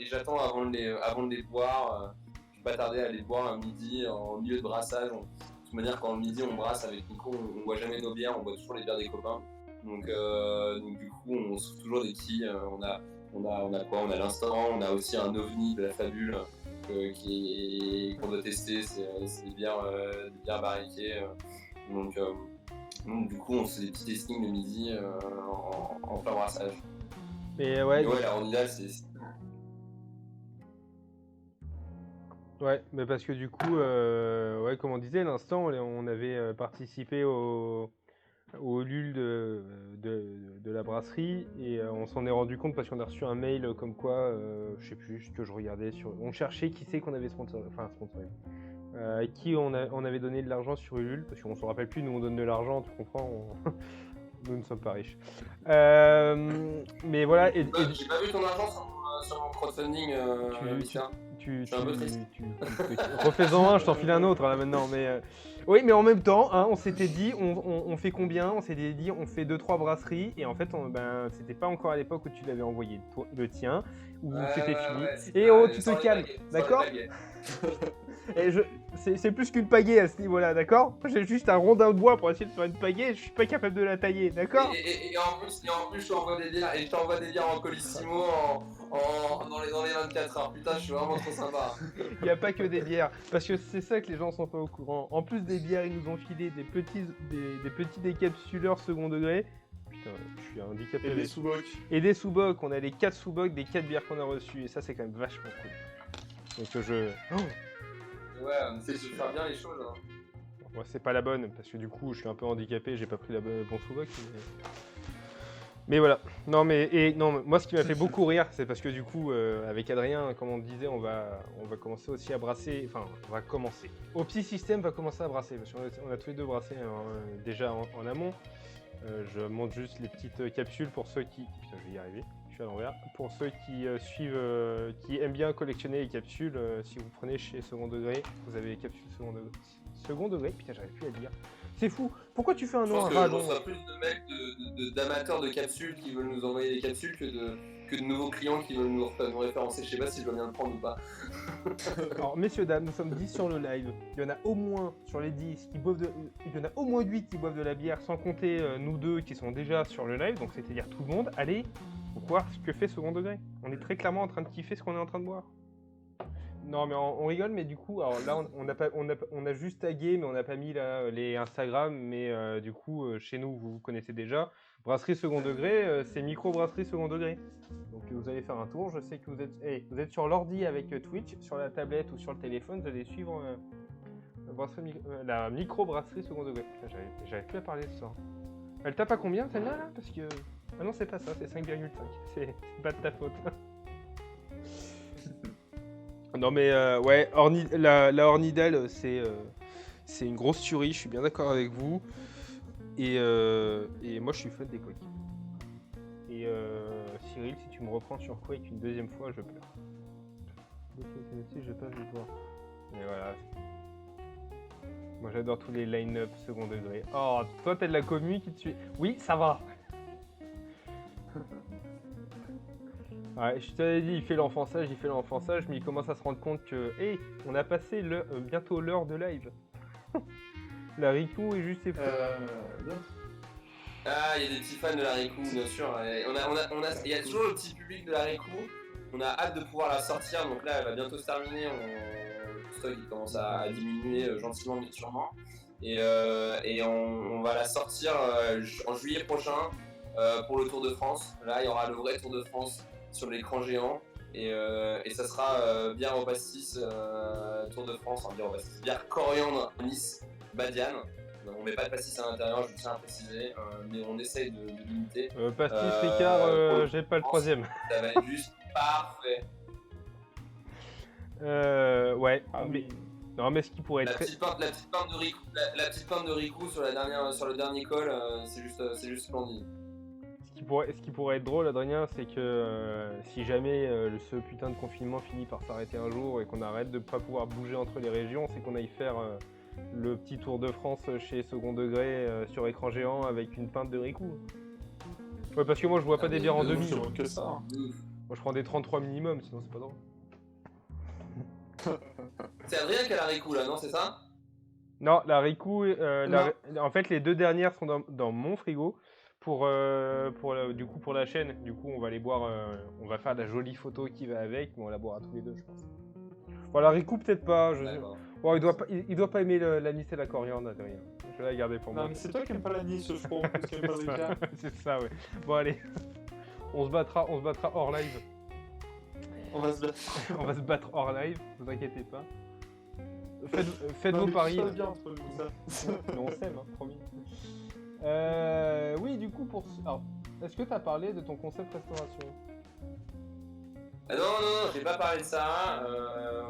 Speaker 3: j'attends avant de les boire. Je vais pas tarder à les boire à midi en milieu de brassage. De toute manière quand le midi on brasse avec Nico, on boit jamais nos bières, on boit toujours les bières des copains. Donc du coup on se trouve toujours des petits. On a quoi? On a l'instant, on a aussi un ovni de la Fabule qu'on doit tester, c'est des bières barriquées. Donc du coup on fait des petits testings le midi en plein brassage.
Speaker 2: Mais ouais.
Speaker 3: La Hornida c'est...
Speaker 2: Ouais, mais parce que du coup, ouais, comme on disait, l'instant, on avait participé au LUL de la brasserie et on s'en est rendu compte parce qu'on a reçu un mail comme quoi, je sais plus ce que je regardais, on cherchait qui c'est qu'on avait sponsorisé, à qui on avait donné de l'argent sur Ulule, parce qu'on se rappelle plus, nous on donne de l'argent, tu comprends, nous ne sommes pas riches. Mais voilà.
Speaker 3: J'ai pas vu ton argent sur mon crowdfunding, Je suis un peu triste.
Speaker 2: Refais-en un, je t'en file un autre là maintenant. Mais oui, mais en même temps, hein, on s'était dit, on fait combien? On s'était dit, on fait 2-3 brasseries. Et en fait, c'était pas encore à l'époque où tu l'avais envoyé le tien, où c'était fini. Et oh, tu te calmes, d'accord? Et c'est plus qu'une pagaie à ce niveau-là, d'accord? J'ai juste un rondin de bois pour essayer de faire une pagaie, je suis pas capable de la tailler, d'accord?
Speaker 3: Et en plus, je t'envoie des bières, et je t'envoie des bières en colissimo dans les 24 heures. Putain, je suis vraiment trop sympa.
Speaker 2: Il n'y a pas que des bières, parce que c'est ça que les gens sont pas au courant. En plus des bières, ils nous ont filé des petits décapsuleurs second degré. Putain, je suis handicapé.
Speaker 1: Et des sous-bocs.
Speaker 2: Et des sous-bocs, on a les 4 sous-bocs des 4 bières qu'on a reçues, et ça c'est quand même vachement cool. Donc
Speaker 3: Ouais, on essaie de faire bien les choses. Hein.
Speaker 2: Bon, c'est pas la bonne, parce que du coup je suis un peu handicapé, j'ai pas pris la bon sous-boc. Mais voilà. Non, moi ce qui m'a fait beaucoup rire, c'est parce que du coup, avec Adrien, comme on disait, on va commencer aussi à brasser. Enfin, on va commencer. Opti System va commencer à brasser, parce qu'on a tous les deux brassé déjà en amont. Je montre juste les petites capsules pour ceux qui... Putain, je vais y arriver. Je suis à l'envers. Pour ceux qui suivent, qui aiment bien collectionner les capsules, si vous prenez chez Second Degré, vous avez les capsules Second Degré. Putain, j'arrive plus à le dire. C'est fou. Pourquoi tu fais un nom
Speaker 3: Je
Speaker 2: à
Speaker 3: pense plus de mecs d'amateurs de capsules qui veulent nous envoyer des capsules que de nouveaux clients qui veulent nous référencer. Je sais pas si je dois bien le prendre ou pas.
Speaker 2: Alors, messieurs, dames, nous sommes 10 sur le live. Il y en a au moins, sur les 10, il y en a au moins 8 qui boivent de la bière, sans compter nous deux qui sont déjà sur le live, donc c'est-à-dire tout le monde. Allez, pour voir ce que fait Second Degré. On est très clairement en train de kiffer ce qu'on est en train de boire. Non, mais on rigole, mais du coup, alors là, on a juste tagué, mais on n'a pas mis là, les Instagram, mais du coup, chez nous, vous connaissez déjà. Brasserie Second Degré, c'est micro-brasserie Second Degré. Donc vous allez faire un tour, je sais que vous êtes sur l'ordi avec Twitch, sur la tablette ou sur le téléphone, vous allez suivre la micro-brasserie Second Degré. J'avais plus à parler de ça. Elle tape à combien celle-là là? Parce que... Ah non, c'est pas ça, c'est 5,5. C'est pas de ta faute. Non mais ouais, la Hornidale, c'est une grosse tuerie, je suis bien d'accord avec vous. Et moi je suis fan des coques. Et Cyril, si tu me reprends sur Quake une deuxième fois, je pleure. Je passe le voir. Et voilà. Moi j'adore tous les line-up second degré. Oh, toi t'as de la commu qui te suit. Oui, ça va. Ouais, je t'avais dit, il fait l'enfonçage, mais il commence à se rendre compte que, hey, on a passé bientôt l'heure de live. La Rico est juste
Speaker 3: Ah, il y a des petits fans de la Rico, bien sûr. Il y a toujours le petit public de la Rico. On a hâte de pouvoir la sortir, donc là, elle va bientôt se terminer. Le stock il commence à diminuer gentiment, mais sûrement. Et on va la sortir en juillet prochain pour le Tour de France. Là, il y aura le vrai Tour de France sur l'écran géant et ça sera bière au pastis Tour de France, bière au pastis, bière coriandre Nice Badiane. On met pas de pastis à l'intérieur, je tiens à préciser, mais on essaye de limiter.
Speaker 2: Pastis Ricard, j'ai pas le troisième.
Speaker 3: Ça va être juste parfait.
Speaker 2: Ouais, mais... Non mais ce qui pourrait être...
Speaker 3: La petite pinte de Rico sur le dernier col, c'est juste splendide.
Speaker 2: Ce qui pourrait être drôle, Adrien, c'est que si jamais ce putain de confinement finit par s'arrêter un jour et qu'on arrête de pas pouvoir bouger entre les régions, c'est qu'on aille faire le petit Tour de France chez Second Degré sur écran géant avec une pinte de Ricou. Ouais, parce que moi je bois pas des bières en demi.
Speaker 1: Que ça. Hein.
Speaker 2: Moi je prends des 33 minimum, sinon c'est pas drôle.
Speaker 3: C'est Adrien qui a la Ricou là, non, c'est ça?
Speaker 2: Non, la Ricou, en fait les deux dernières sont dans mon frigo. Pour la chaîne, du coup on va les boire, on va faire la jolie photo qui va avec, mais on la boira tous les deux je pense. Voilà, Rico peut-être pas, bon, il doit pas aimer l'anis et la coriandre, Adrien. Je vais la garder pour moi.
Speaker 1: Non mais c'est toi qui aimes pas l'anis je crois, parce qu'il aime pas les bières.
Speaker 2: C'est ça ouais. Bon allez, on se battra hors live.
Speaker 1: On va se battre.
Speaker 2: On va se battre hors live, ne vous inquiétez pas. Faites vos paris.
Speaker 1: Ça bien entre nous, ça.
Speaker 2: Mais on s'aime, hein, promis. Oui, du coup, alors, est-ce que tu as parlé de ton concept restauration?
Speaker 3: Non, j'ai pas parlé de ça.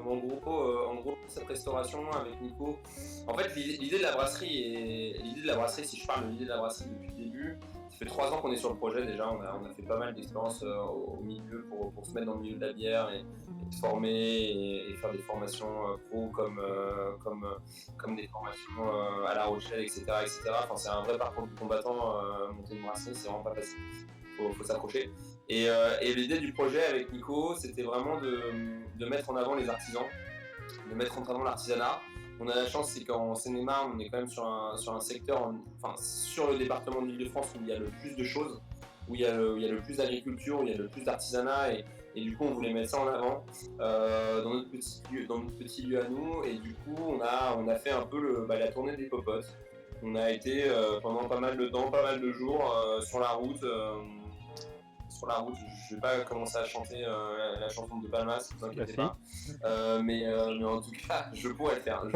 Speaker 3: En gros, cette restauration avec Nico. En fait, l'idée de la brasserie, si je parle de l'idée de la brasserie depuis le début, Ça fait 3 ans qu'on est sur le projet déjà, on a fait pas mal d'expériences au milieu pour se mettre dans le milieu de la bière et se former et faire des formations pro comme des formations à La Rochelle, etc. Enfin, c'est un vrai parcours du combattant, monter une brasserie, c'est vraiment pas facile, faut s'accrocher. Et l'idée du projet avec Nico, c'était vraiment de mettre en avant les artisans, de mettre en avant l'artisanat. On a la chance, c'est qu'en Seine-et-Marne, on est quand même sur un secteur, sur le département de l'Île-de-France où il y a le plus de choses, où il y a le plus d'agriculture, où il y a le plus d'artisanat, et du coup on voulait mettre ça en avant dans notre petit lieu à nous, et du coup on a fait un peu la tournée des popotes. On a été pendant pas mal de temps, pas mal de jours sur la route. Je vais pas commencer à chanter la chanson de Palmas, ne vous inquiétez pas. Mais en tout cas, je pourrais le faire, mais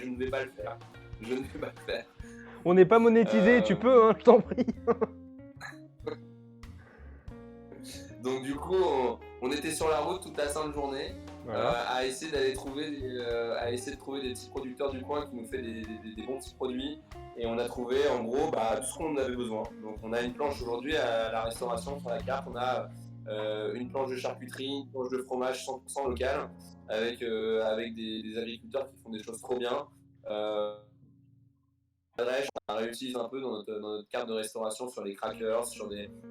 Speaker 3: je ne vais pas le faire.
Speaker 2: On n'est pas monétisé, tu peux, hein, je t'en prie.
Speaker 3: Donc du coup, on était sur la route toute la sainte journée, à essayer de trouver des petits producteurs du coin qui nous fait des bons petits produits. Et on a trouvé en gros tout ce qu'on avait besoin. Donc on a une planche aujourd'hui à la restauration sur la carte, on a une planche de charcuterie, une planche de fromage 100% local, avec des agriculteurs qui font des choses trop bien. On réutilise un peu dans notre carte de restauration sur les crackers,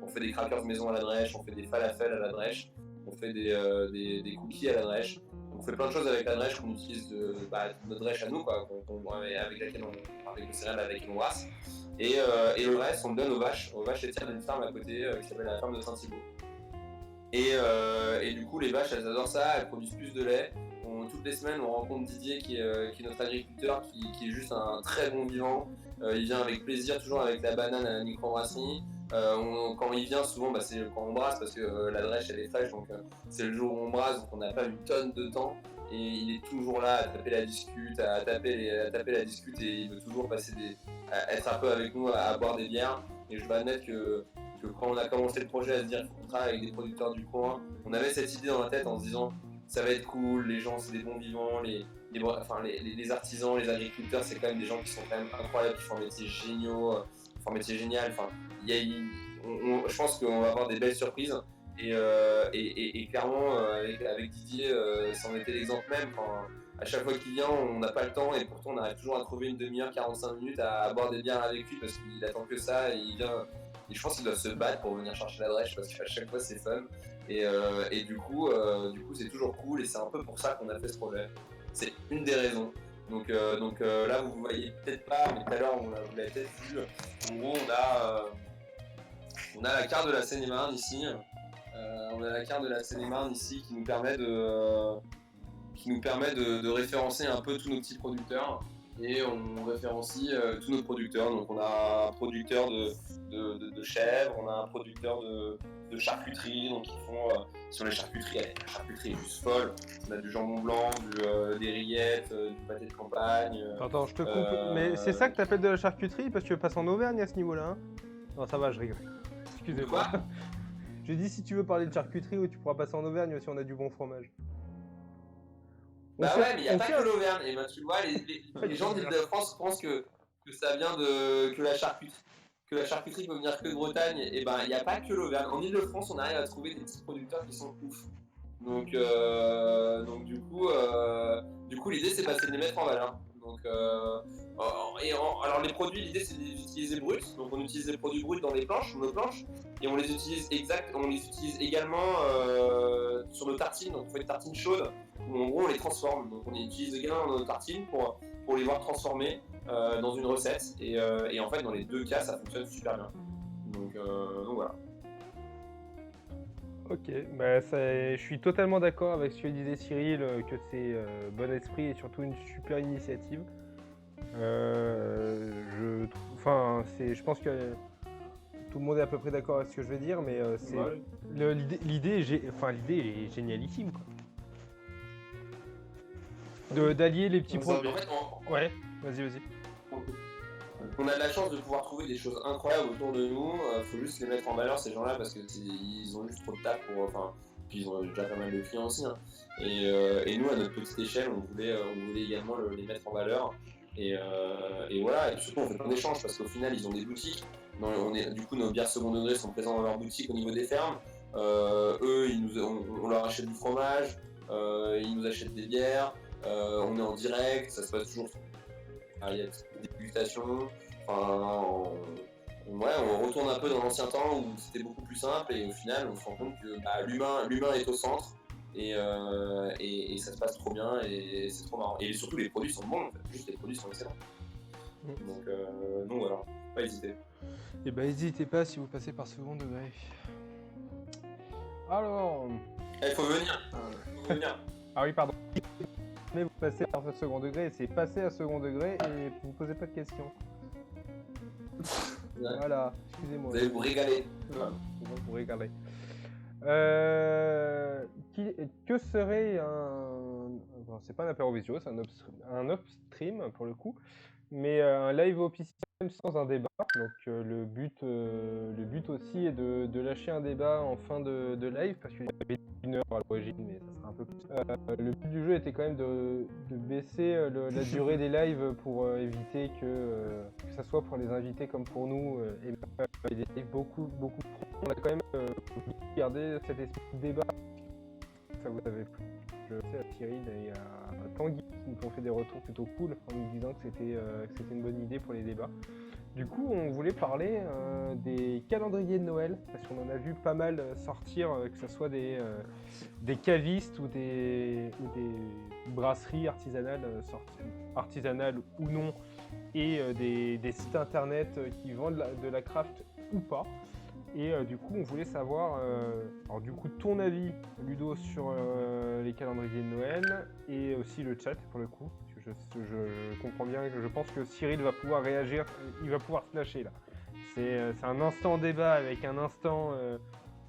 Speaker 3: on fait des crackers maison à la drèche, on fait des falafels à la drèche, on fait des cookies à la drèche. On fait plein de choses avec la drèche qu'on utilise notre drèche à nous, quoi, avec le céréal avec lequel on brasse. Et le reste, on le donne aux vaches laitières d'une ferme à côté qui s'appelle la ferme de Saint-Thibault. Et du coup, les vaches, elles adorent ça, elles produisent plus de lait. Toutes les semaines, on rencontre Didier qui est notre agriculteur, qui est juste un très bon vivant. Il vient avec plaisir, toujours avec la banane à la microbrasserie. Quand il vient, souvent, c'est quand on brasse, parce que la drèche, elle est fraîche, donc c'est le jour où on brasse, donc on n'a pas une tonne de temps. Et il est toujours là à taper la discute, et il veut toujours être un peu avec nous, à boire des bières. Et je dois admettre que quand on a commencé le projet à se dire qu'il faut qu'on travaille avec des producteurs du coin, on avait cette idée dans la tête en se disant ça va être cool, les gens c'est des bons vivants, les artisans, les agriculteurs, c'est quand même des gens qui sont quand même incroyables, qui font un métier génial. Enfin, je pense qu'on va avoir des belles surprises. Et clairement, avec Didier, c'en était l'exemple même. Enfin, à chaque fois qu'il vient, on n'a pas le temps, et pourtant on arrive toujours à trouver une demi-heure, 45 minutes à boire des bières avec lui, parce qu'il attend que ça, et il vient. Et je pense qu'il doit se battre pour venir chercher la drèche, parce qu'à chaque fois c'est fun. Et du coup, c'est toujours cool, et c'est un peu pour ça qu'on a fait ce projet. C'est une des raisons. Donc là, vous ne voyez peut-être pas, mais tout à l'heure, vous l'avez peut-être vu. En gros, on a la carte de la Seine-et-Marne ici. Qui nous permet de référencer un peu tous nos petits producteurs. Et on référencie tous nos producteurs. Donc on a un producteur de chèvres, on a un producteur de charcuterie, donc ils font sur les charcuteries, la charcuterie est juste folle. On a du jambon blanc, des rillettes, du pâté de campagne.
Speaker 2: Attends, je te coupe, mais c'est ça que t'appelles de la charcuterie parce que tu veux passer en Auvergne à ce niveau-là, hein? Non, ça va, je rigole. Excusez-moi. J'ai dit si tu veux parler de charcuterie, tu pourras passer en Auvergne si on a du bon fromage.
Speaker 3: Ouais, mais il n'y a pas que l'Auvergne. Et tu vois, les gens d'Île-de-France pensent que ça vient que la charcuterie peut venir que de Bretagne. Et il n'y a pas que l'Auvergne. En Île-de-France, on arrive à trouver des petits producteurs qui sont ouf. Donc du coup, l'idée c'est de les mettre en valeur. Alors les produits, l'idée c'est de les utiliser bruts. Donc on utilise les produits bruts dans nos planches, et on les utilise également sur nos tartines. Donc on fait des tartines chaudes où en gros on les transforme. Donc on les utilise également dans nos tartines pour les voir transformer dans une recette. Et en fait dans les deux cas ça fonctionne super bien. Donc voilà.
Speaker 2: Ok, je suis totalement d'accord avec ce que disait Cyril, que c'est bon esprit et surtout une super initiative. Je pense que tout le monde est à peu près d'accord avec ce que je vais dire, mais l'idée est génialissime, quoi. D'allier les petits produits. Ouais, vas-y.
Speaker 3: On a de la chance de pouvoir trouver des choses incroyables autour de nous. Faut juste les mettre en valeur, ces gens-là, parce qu'ils ont juste trop de taf puis ils ont déjà pas mal de clients aussi, hein. Et nous, à notre petite échelle, on voulait également les mettre en valeur. Et voilà, et surtout on fait plein d'échanges parce qu'au final ils ont des boutiques. Du coup nos bières second degré sont présentes dans leur boutique au niveau des fermes. Eux, on leur achète du fromage, ils nous achètent des bières, on est en direct, ça se passe toujours. Il y a des dégustations. Enfin, on retourne un peu dans l'ancien temps où c'était beaucoup plus simple et au final on se rend compte que l'humain est au centre et ça se passe trop bien et c'est trop marrant. Et surtout les produits sont bons, en fait. Juste les produits sont excellents. Donc voilà, pas hésiter.
Speaker 2: Et bah n'hésitez pas si vous passez par second degré. Alors...
Speaker 3: Il faut venir.
Speaker 2: Ah oui, pardon. Mais vous passez par le second degré, c'est passer à second degré et vous posez pas de questions.
Speaker 3: Ouais.
Speaker 2: Voilà, excusez-moi.
Speaker 3: Vous allez vous régaler.
Speaker 2: Vous régaler. Que serait un... Bon, c'est pas un apéro-visio, c'est un off-stream pour le coup, mais un live officiel sans un débat. Donc le but aussi est de lâcher un débat en fin de live, parce qu'il y avait 1 heure à l'origine, mais ça sera un peu plus. Le but du jeu était quand même de baisser la durée des lives pour éviter que ça soit pour les invités comme pour nous, et des lives beaucoup trop. On a quand même gardé cet esprit de débat. Ça vous avait plu. Je sais à Cyril et à Tanguy qui nous ont fait des retours plutôt cool en nous disant que c'était une bonne idée pour les débats. Du coup, on voulait parler des calendriers de Noël, parce qu'on en a vu pas mal sortir, que ce soit des cavistes ou des brasseries artisanales ou non, et des sites internet qui vendent de la craft ou pas. Et du coup, on voulait savoir, alors du coup, ton avis, Ludo, sur les calendriers de Noël, et aussi le chat, pour le coup. Je comprends bien, je pense que Cyril va pouvoir réagir, il va pouvoir se lâcher là. C'est un instant débat avec un instant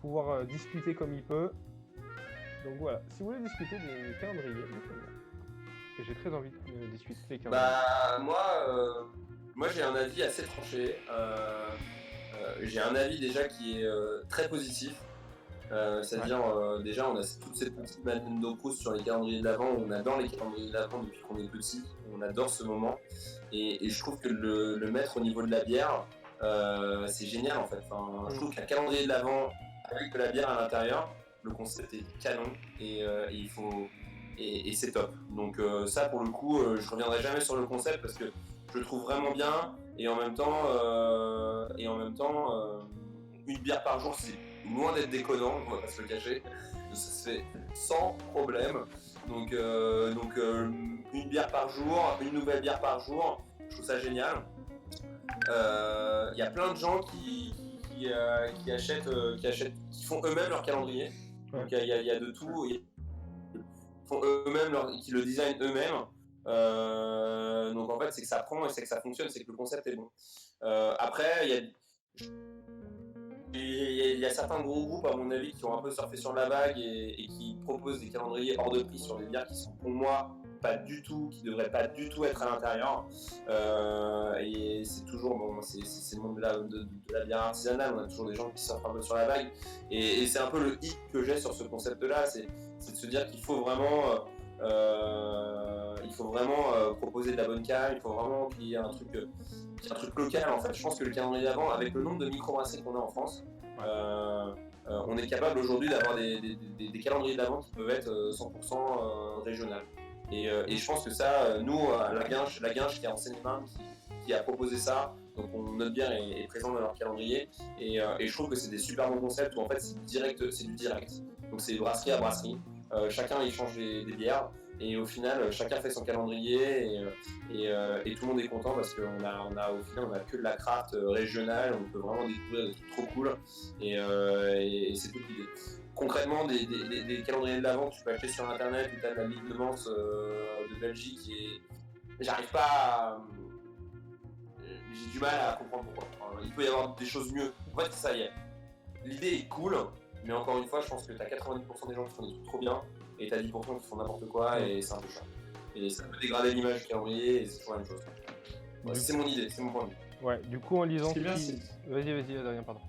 Speaker 2: pouvoir discuter comme il peut. Donc voilà, si vous voulez discuter des calendriers, et j'ai très envie de discuter des calendriers.
Speaker 3: Bah moi j'ai un avis assez tranché. J'ai un avis déjà qui est très positif. C'est-à-dire, déjà, on a toutes ces petites Madeleine de Proust sur les calendriers de l'Avent. On adore les calendriers de l'Avent depuis qu'on est petit. On adore ce moment. Et je trouve que le mettre au niveau de la bière, c'est génial en fait. Enfin, je trouve qu'un calendrier de l'Avent avec de la bière à l'intérieur, le concept est canon et c'est top. Donc ça, pour le coup, je reviendrai jamais sur le concept parce que je le trouve vraiment bien. Et en même temps, une bière par jour, c'est loin d'être déconnant, on va pas se le cacher. Ça se fait sans problème. Donc une bière par jour, une nouvelle bière par jour, je trouve ça génial. Il y a plein de gens qui font eux-mêmes leur calendrier. Donc il y a de tout. Ils font eux-mêmes, qui le designent eux-mêmes. Donc en fait, c'est que ça prend et c'est que ça fonctionne, c'est que le concept est bon. Après, il y a certains gros groupes, à mon avis, qui ont un peu surfé sur la vague et qui proposent des calendriers hors de prix sur des bières qui sont, pour moi, qui devraient pas du tout être à l'intérieur. Et c'est toujours, c'est le monde de la bière artisanale, on a toujours des gens qui surfent un peu sur la vague. Et c'est un peu le hic que j'ai sur ce concept-là, c'est de se dire qu'il faut vraiment proposer de la bonne cale, il faut vraiment qu'il y ait un truc local. En fait, je pense que le calendrier d'Avent, avec le nombre de microbrasseries qu'on a en France, on est capable aujourd'hui d'avoir des calendriers d'Avent qui peuvent être 100% régional. Et je pense que ça, nous, la Guinche qui est en Seine-et-Marne, qui a proposé ça, donc notre bière est présente dans leur calendrier. Et je trouve que c'est des super bons concepts où en fait c'est du direct. Donc c'est brasserie à brasserie. Chacun échange des bières. Et au final, chacun fait son calendrier et tout le monde est content parce qu'au final, on a que de la craft régionale, on peut vraiment découvrir des trucs trop cool et c'est toute l'idée. Concrètement, des calendriers de l'Avent que tu peux acheter sur internet où tu as la ligne de Mans de Belgique et j'arrive pas à... J'ai du mal à comprendre pourquoi. Enfin, il peut y avoir des choses mieux. En fait, ça y est. L'idée est cool, mais encore une fois, je pense que tu as 90% des gens qui font des trucs trop bien. Et t'as 10% qui font n'importe quoi et c'est un peu chiant. Et ça peut dégrader l'image du calendrier et c'est toujours la même chose. Ouais, c'est mon idée, c'est mon point de vue.
Speaker 2: Ouais, du coup en lisant...
Speaker 1: Ce qui est bien,
Speaker 2: Vas-y, Adrien, pardon.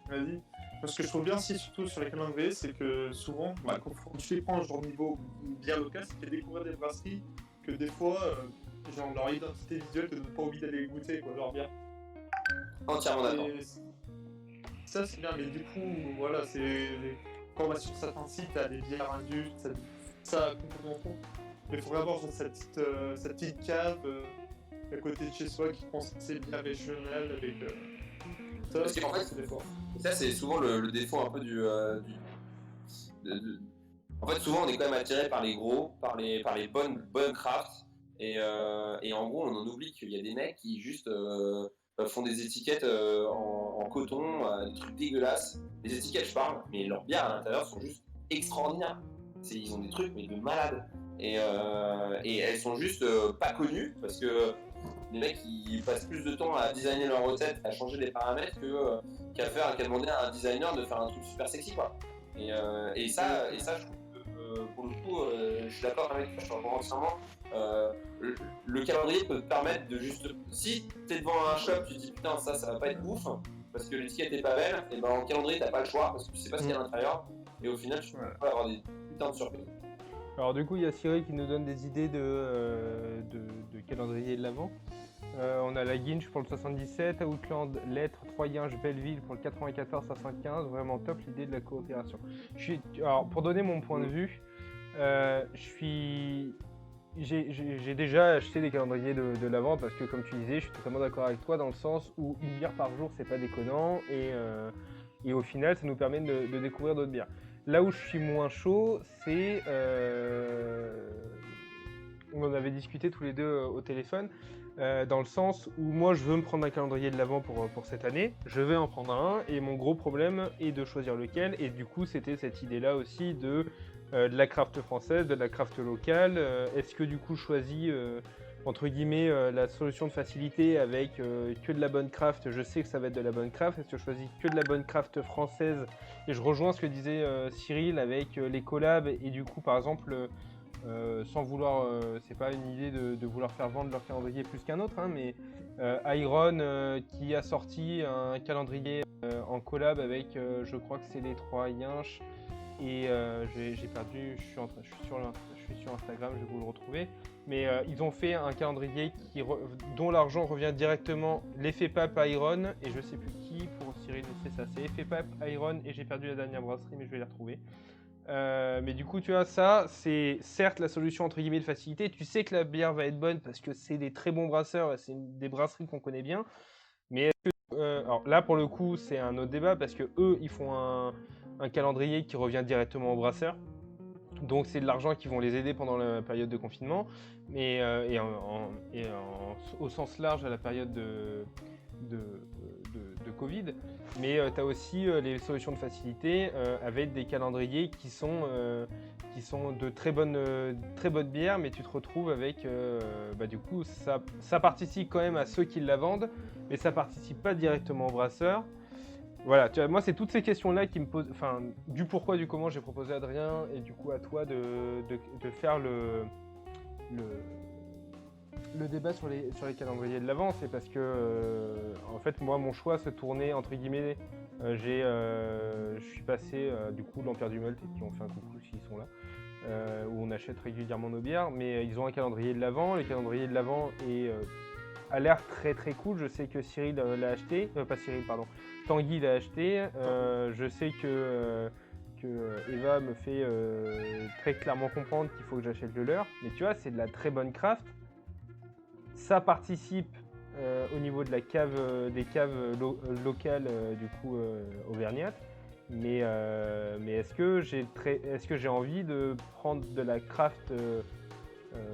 Speaker 1: Vas-y. Ce que je trouve bien aussi, surtout sur les calendriers, c'est que souvent, quand tu les prends genre niveau bien local, c'est que tu découvrir des brasseries que des fois, genre leur identité visuelle te donne pas envie d'aller goûter quoi, leur bière.
Speaker 3: Entièrement d'accord.
Speaker 1: Et ça c'est bien, mais du coup, voilà, c'est quand on va sur certains sites, t'as des bières indus, ça complètement fond. Mais il faut avoir genre, cette petite cave à côté de chez soi qui prend ses bières régionales avec. Ça,
Speaker 3: Parce qu'en fait,
Speaker 1: c'est des forts.
Speaker 3: ça c'est souvent le défaut un peu En fait, souvent on est quand même attiré par les gros, par les bonnes crafts, et en gros on en oublie qu'il y a des mecs qui juste font des étiquettes en coton, des trucs dégueulasses. Les étiquettes, je parle, mais leurs bières à l'intérieur sont juste extraordinaires. Ils ont des trucs mais de malades. Et elles sont juste pas connues parce que les mecs ils passent plus de temps à designer leur recette, à changer les paramètres qu'à demander à un designer de faire un truc super sexy quoi. Et ça je trouve que pour le coup je suis d'accord avec toi, je suis vraiment entièrement. Le calendrier peut te permettre de juste. Si t'es devant un shop, tu te dis putain ça va pas être ouf parce que l'étiquette est pas belle, et ben en calendrier t'as pas le choix parce que tu sais pas ce qu'il y a à l'intérieur et au final tu peux avoir des putains de surprises.
Speaker 2: Alors du coup, il y a Cyril qui nous donne des idées de calendrier de l'Avent. On a la Guinche pour le 77, Outland, Lettres, Troyenges, Belleville pour le 94-75. Vraiment top l'idée de la coopération. Alors pour donner mon point de vue, j'ai déjà acheté des calendriers de l'Avent parce que comme tu disais, je suis totalement d'accord avec toi dans le sens où une bière par jour c'est pas déconnant et au final ça nous permet de découvrir d'autres bières. Là où je suis moins chaud, c'est... on en avait discuté tous les deux au téléphone, dans le sens où moi je veux me prendre un calendrier de l'Avent pour cette année, je vais en prendre un, et mon gros problème est de choisir lequel, et du coup c'était cette idée-là aussi de la craft française, de la craft locale. Est-ce que du coup je choisis entre guillemets la solution de facilité avec que de la bonne craft, je sais que ça va être de la bonne craft, est-ce que je choisis que de la bonne craft française? Et je rejoins ce que disait Cyril avec les collabs, et du coup par exemple sans vouloir, c'est pas une idée de vouloir faire vendre leur calendrier plus qu'un autre, hein, mais Iron qui a sorti un calendrier en collab avec je crois que c'est les trois Yinches, et j'ai perdu, je suis sur Instagram, je vais vous le retrouver. Mais ils ont fait un calendrier dont l'argent revient directement, l'effet Pape Iron, et je sais plus qui, pour Cyril, c'est ça, c'est effet Pape Iron, et j'ai perdu la dernière brasserie, mais je vais les retrouver. Mais du coup, tu vois, ça, c'est certes la solution entre guillemets de facilité. Tu sais que la bière va être bonne parce que c'est des très bons brasseurs, c'est des brasseries qu'on connaît bien. Mais alors là, pour le coup, c'est un autre débat parce que eux, ils font un calendrier qui revient directement aux brasseurs. Donc c'est de l'argent qui vont les aider pendant la période de confinement, mais au sens large à la période de Covid. Mais tu as aussi les solutions de facilité avec des calendriers qui sont de très bonnes bières, mais tu te retrouves avec, du coup, ça participe quand même à ceux qui la vendent, mais ça participe pas directement aux brasseurs. Voilà, tu vois, moi c'est toutes ces questions-là qui me posent, enfin, du pourquoi, du comment j'ai proposé à Adrien et du coup à toi de faire le débat sur les calendriers de l'Avent. C'est parce que en fait moi mon choix se tournait entre guillemets, je suis passé du coup l'Empire du Malt, et qui ont fait un coucou s'ils sont là, où on achète régulièrement nos bières, mais ils ont un calendrier de l'Avent. Le calendrier de l'Avent a l'air très très cool. Je sais que Cyril l'a acheté, pas Cyril pardon, Tanguy l'a acheté. Je sais que Eva me fait très clairement comprendre qu'il faut que j'achète le leur. Mais tu vois, c'est de la très bonne craft. Ça participe au niveau de la cave, des caves locales du coup auvergnates. Mais est-ce que j'ai envie de prendre de la craft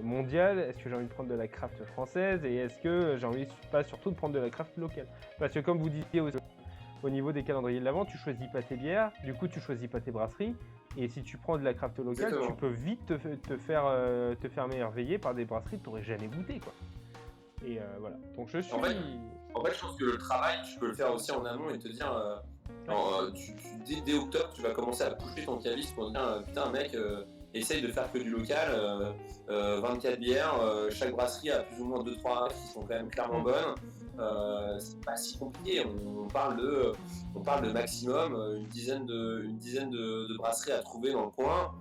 Speaker 2: mondiale? Est-ce que j'ai envie de prendre de la craft française? Et est-ce que j'ai envie pas surtout de prendre de la craft locale? Parce que comme vous disiez au niveau des calendriers de l'Avent, tu choisis pas tes bières, du coup tu choisis pas tes brasseries, et si tu prends de la craft locale, tu peux vite te faire merveiller par des brasseries que tu n'aurais jamais goûté, quoi. Et voilà, donc je suis...
Speaker 3: En fait, je pense que le travail, tu peux le faire aussi en amont et te dire, dès octobre, tu vas commencer à pousser ton caviste pour dire, putain mec, essaye de faire que du local, 24 bières, chaque brasserie a plus ou moins 2-3 rafs qui sont quand même clairement bonnes. C'est pas si compliqué, on parle de maximum une dizaine de brasseries à trouver dans le coin,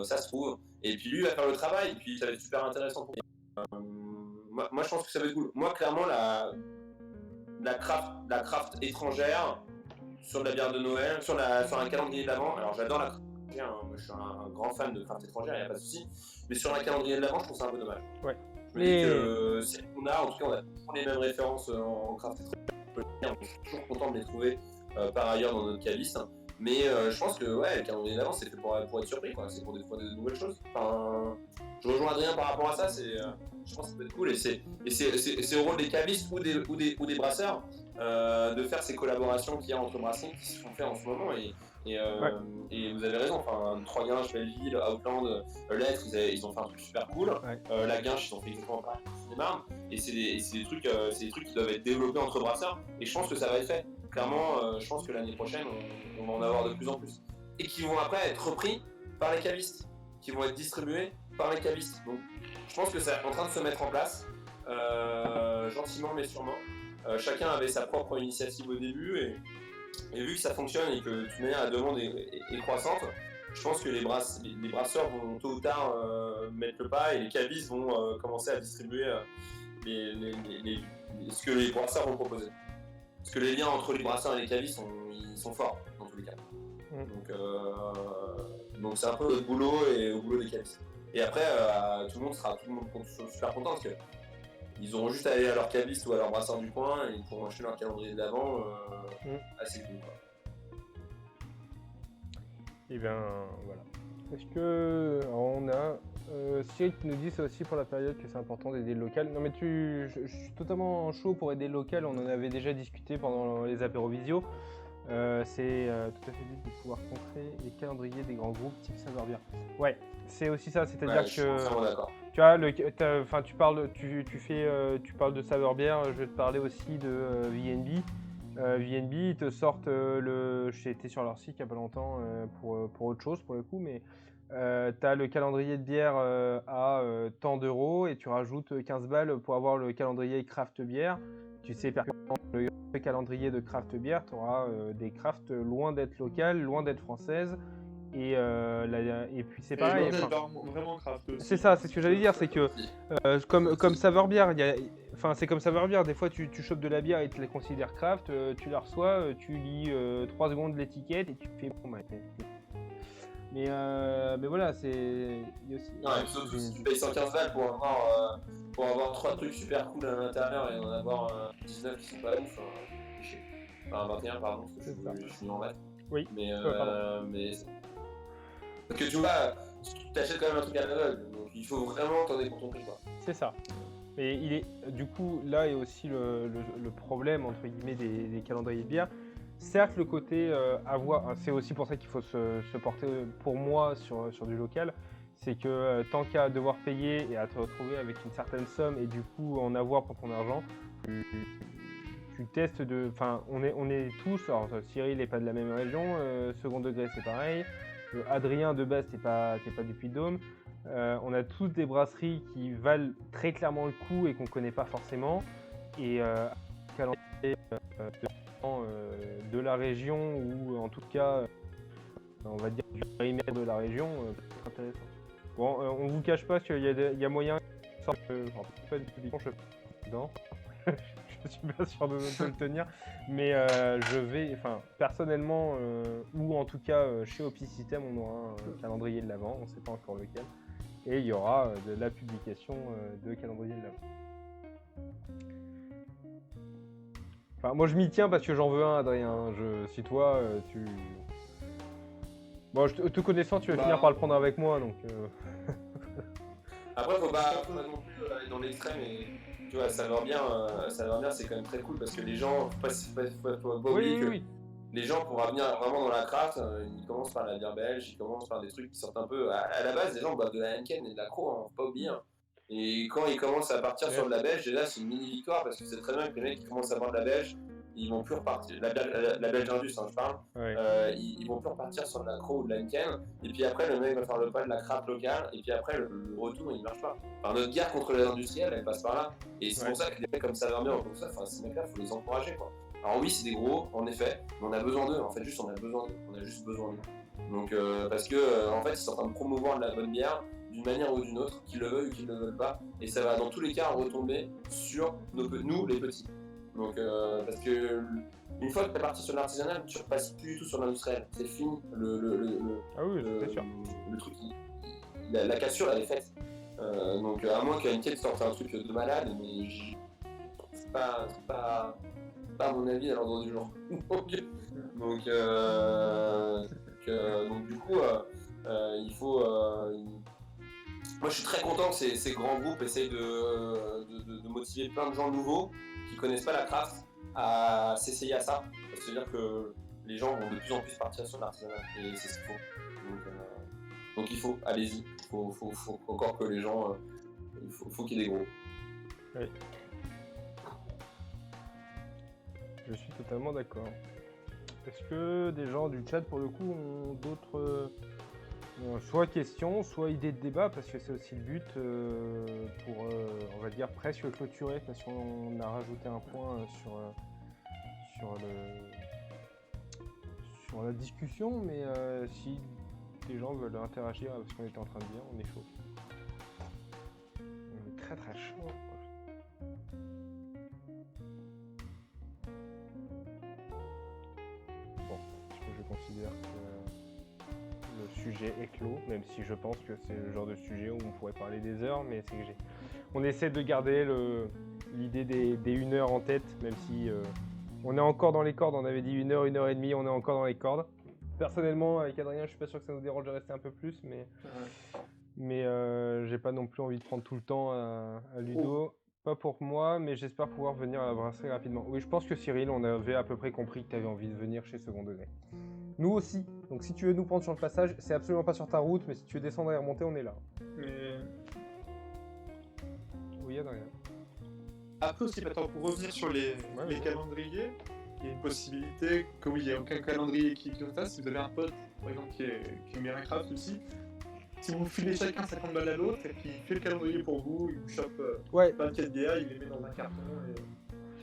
Speaker 3: ça se trouve. Et puis lui va faire le travail, et puis ça va être super intéressant pour lui. moi, je pense que ça va être cool. Moi, clairement, la craft étrangère sur de la bière de Noël, sur un calendrier de l'Avent. Alors, j'adore la craft étrangère, hein. Moi, je suis un grand fan de craft étrangère, il n'y a pas de souci. Mais sur un calendrier de l'Avent, je trouve ça un peu dommage.
Speaker 2: Ouais.
Speaker 3: Je me dis que c'est qu'on a, en tout cas, on a toujours les mêmes références en craft étrangère. On est toujours content de les trouver par ailleurs dans notre caviste. Mais je pense que le calendrier d'avant c'est fait pour être surpris, quoi. C'est pour découvrir de nouvelles choses. Enfin, je rejoins Adrien par rapport à ça, je pense que ça peut être cool et c'est au rôle des cavistes ou des brasseurs de faire ces collaborations qu'il y a entre brasseries qui se font faire en ce moment et vous avez raison, enfin, Trois Guinches, Belleville, Outland, Lettres, ils ont fait un truc super cool. La Guinche, ils ont fait exactement pareil pour Cinémarne et c'est des trucs qui doivent être développés entre brasseurs et je pense que ça va être fait. Clairement, je pense que l'année prochaine, on va en avoir de plus en plus. Et qui vont après être repris par les cavistes, qui vont être distribués par les cavistes. Donc, je pense que c'est en train de se mettre en place, gentiment mais sûrement. Chacun avait sa propre initiative au début, et vu que ça fonctionne et que de toute manière la demande est croissante, je pense que les brasseurs vont tôt ou tard mettre le pas, et les cavistes vont commencer à distribuer ce que les brasseurs vont proposer. Parce que les liens entre les brasseurs et les cavistes ils sont forts dans tous les cas. Donc c'est un peu notre boulot et au boulot des cavistes. Et après, tout le monde sera super content parce qu'ils auront juste à aller à leur caviste ou à leur brasseur du coin et ils pourront acheter leur calendrier d'avant assez cool, quoi.
Speaker 2: Et bien voilà. Est-ce que alors on a Cyril qui nous dit c'est aussi pour la période que c'est important d'aider le local. Non mais je suis totalement chaud pour aider le local, on en avait déjà discuté pendant les apéros visio. C'est tout à fait vite de pouvoir contrer les calendriers des grands groupes type Saveur Bière. Ouais, c'est aussi ça, c'est-à-dire que tu vois, tu parles de Saveur Bière, je vais te parler aussi de VNB. VNB, ils te sortent j'étais sur leur site il n'y a pas longtemps pour autre chose pour le coup, mais tu as le calendrier de bière à tant d'euros et tu rajoutes 15 balles pour avoir le calendrier craft bière. Tu sais pertinemment le calendrier de craft bière, tu auras des crafts loin d'être locales, loin d'être françaises. Et puis c'est pareil.
Speaker 1: Vraiment craft aussi.
Speaker 2: C'est ça, c'est ce que j'allais dire, c'est que comme Saveur Bière, c'est comme Saveur Bière, des fois tu chopes de la bière et ils te la considèrent craft, tu la reçois, tu lis 3 secondes l'étiquette et tu fais bon bah. Mais voilà, c'est. Il y a aussi.
Speaker 3: Non, et tu payes 115 balles pour avoir 3 trucs super cool à l'intérieur et en avoir 19 qui sont pas ouf. Enfin, 21, pardon, parce que je suis en maths.
Speaker 2: Oui.
Speaker 3: Mais parce que tu vois, tu achètes quand même un truc à l'aveugle, donc il faut vraiment t'en aider pour ton prix, quoi.
Speaker 2: C'est ça. Et du coup, là est aussi le problème, entre guillemets, des calendriers de bière. Certes, le côté c'est aussi pour ça qu'il faut se porter, pour moi, sur du local, c'est que tant qu'à devoir payer et à te retrouver avec une certaine somme et du coup en avoir pour ton argent, tu testes enfin, on est tous, alors Cyril n'est pas de la même région, second degré c'est pareil, Adrien de base t'es pas du Puy-de-Dôme, on a tous des brasseries qui valent très clairement le coup et qu'on connaît pas forcément, et calendrier de la région ou en tout cas on va dire du périmètre de la région, c'est intéressant. Bon, on vous cache pas qu'il y a moyen pas du tout, je suis pas sûr de le tenir, mais personnellement ou en tout cas chez Opi System on aura un calendrier de l'Avent, on sait pas encore lequel, et il y aura de la publication de calendrier de l'Avent. Enfin, moi je m'y tiens parce que j'en veux un, Adrien. Si toi, bon, te connaissant, tu vas finir par le prendre avec moi, donc.
Speaker 3: Après, faut pas non plus aller dans l'extrême et tu vois, Saveur Bière, c'est quand même très cool parce que les gens, faut pas oublier que les gens pour venir vraiment dans la craft, ils commencent par la bière belge, ils commencent par des trucs qui sortent un peu. À la base, les gens boivent de la Heineken et de la Croix, hein, faut pas oublier. Hein. Et quand ils commencent à partir sur de la belge, déjà c'est une mini victoire parce que c'est très bien que les mecs qui commencent à boire de la belge, ils vont plus repartir. La belge Indus, hein, je parle. Ouais. Ils vont plus repartir sur de la Croix ou de la Heineken. Et puis après, le mec va faire le pas de la craft locale. Et puis après, le retour il marche pas. Enfin, notre guerre contre les industriels, elle passe par là. Et c'est pour ça que les mecs comme Saveur Bière, comme ça, ces mecs-là, faut les encourager, quoi. Alors oui, c'est des gros, en effet, mais on a besoin d'eux. En fait, on a juste besoin d'eux. Donc parce que en fait, ils sont en train de promouvoir de la bonne bière d'une manière ou d'une autre, qu'ils le veuillent ou qu'ils ne le veulent pas, et ça va dans tous les cas retomber sur nous les petits. Donc parce que une fois que tu es parti sur l'artisanal, tu ne repasses plus du tout sur l'industriel, c'est fini,
Speaker 2: Ah oui, c'est sûr.
Speaker 3: le truc, la cassure elle est faite. Donc à moins qu'Heineken sorte un truc de malade, mais c'est pas à mon avis à l'ordre du jour. donc du coup il faut moi je suis très content que ces grands groupes essayent de motiver plein de gens nouveaux qui connaissent pas la craft à s'essayer à ça. C'est-à-dire que les gens vont de plus en plus partir sur l'artisanat et c'est ce qu'il faut. Donc il faut, allez-y, faut encore que les gens, il faut qu'il y ait des gros.
Speaker 2: Oui. Je suis totalement d'accord. Est-ce que des gens du chat pour le coup ont d'autres soit questions, soit idées de débat, parce que c'est aussi le but pour, on va dire, presque clôturer, parce qu'on a rajouté un point sur la discussion, mais si des gens veulent interagir avec ce qu'on était en train de dire, on est chaud. On est très très chaud. Bon, je considère que le sujet est clos, même si je pense que c'est le genre de sujet où on pourrait parler des heures, mais c'est que on essaie de garder l'idée des 1 heure en tête, même si on est encore dans les cordes, on avait dit 1 heure, 1 heure et demie, on est encore dans les cordes. Personnellement, avec Adrien, je suis pas sûr que ça nous dérange de rester un peu plus, mais j'ai pas non plus envie de prendre tout le temps à Ludo. Pas pour moi, mais j'espère pouvoir venir à la brasserie rapidement. Oui, je pense que Cyril, on avait à peu près compris que tu avais envie de venir chez Second Degré. Nous aussi. Donc si tu veux nous prendre sur le passage, c'est absolument pas sur ta route, mais si tu veux descendre et remonter, on est là.
Speaker 1: Mais
Speaker 2: Oui, Adrien.
Speaker 1: après aussi, maintenant, pour revenir sur les calendriers, il y a une possibilité que oui, il n'y a aucun calendrier qui le fasse. Si vous avez un pote, par exemple, qui est Minecraft aussi, si vous filez chacun 50 balles à l'autre, et puis il fait le calendrier pour vous, il vous chope 24 DA, il les met dans un carton, et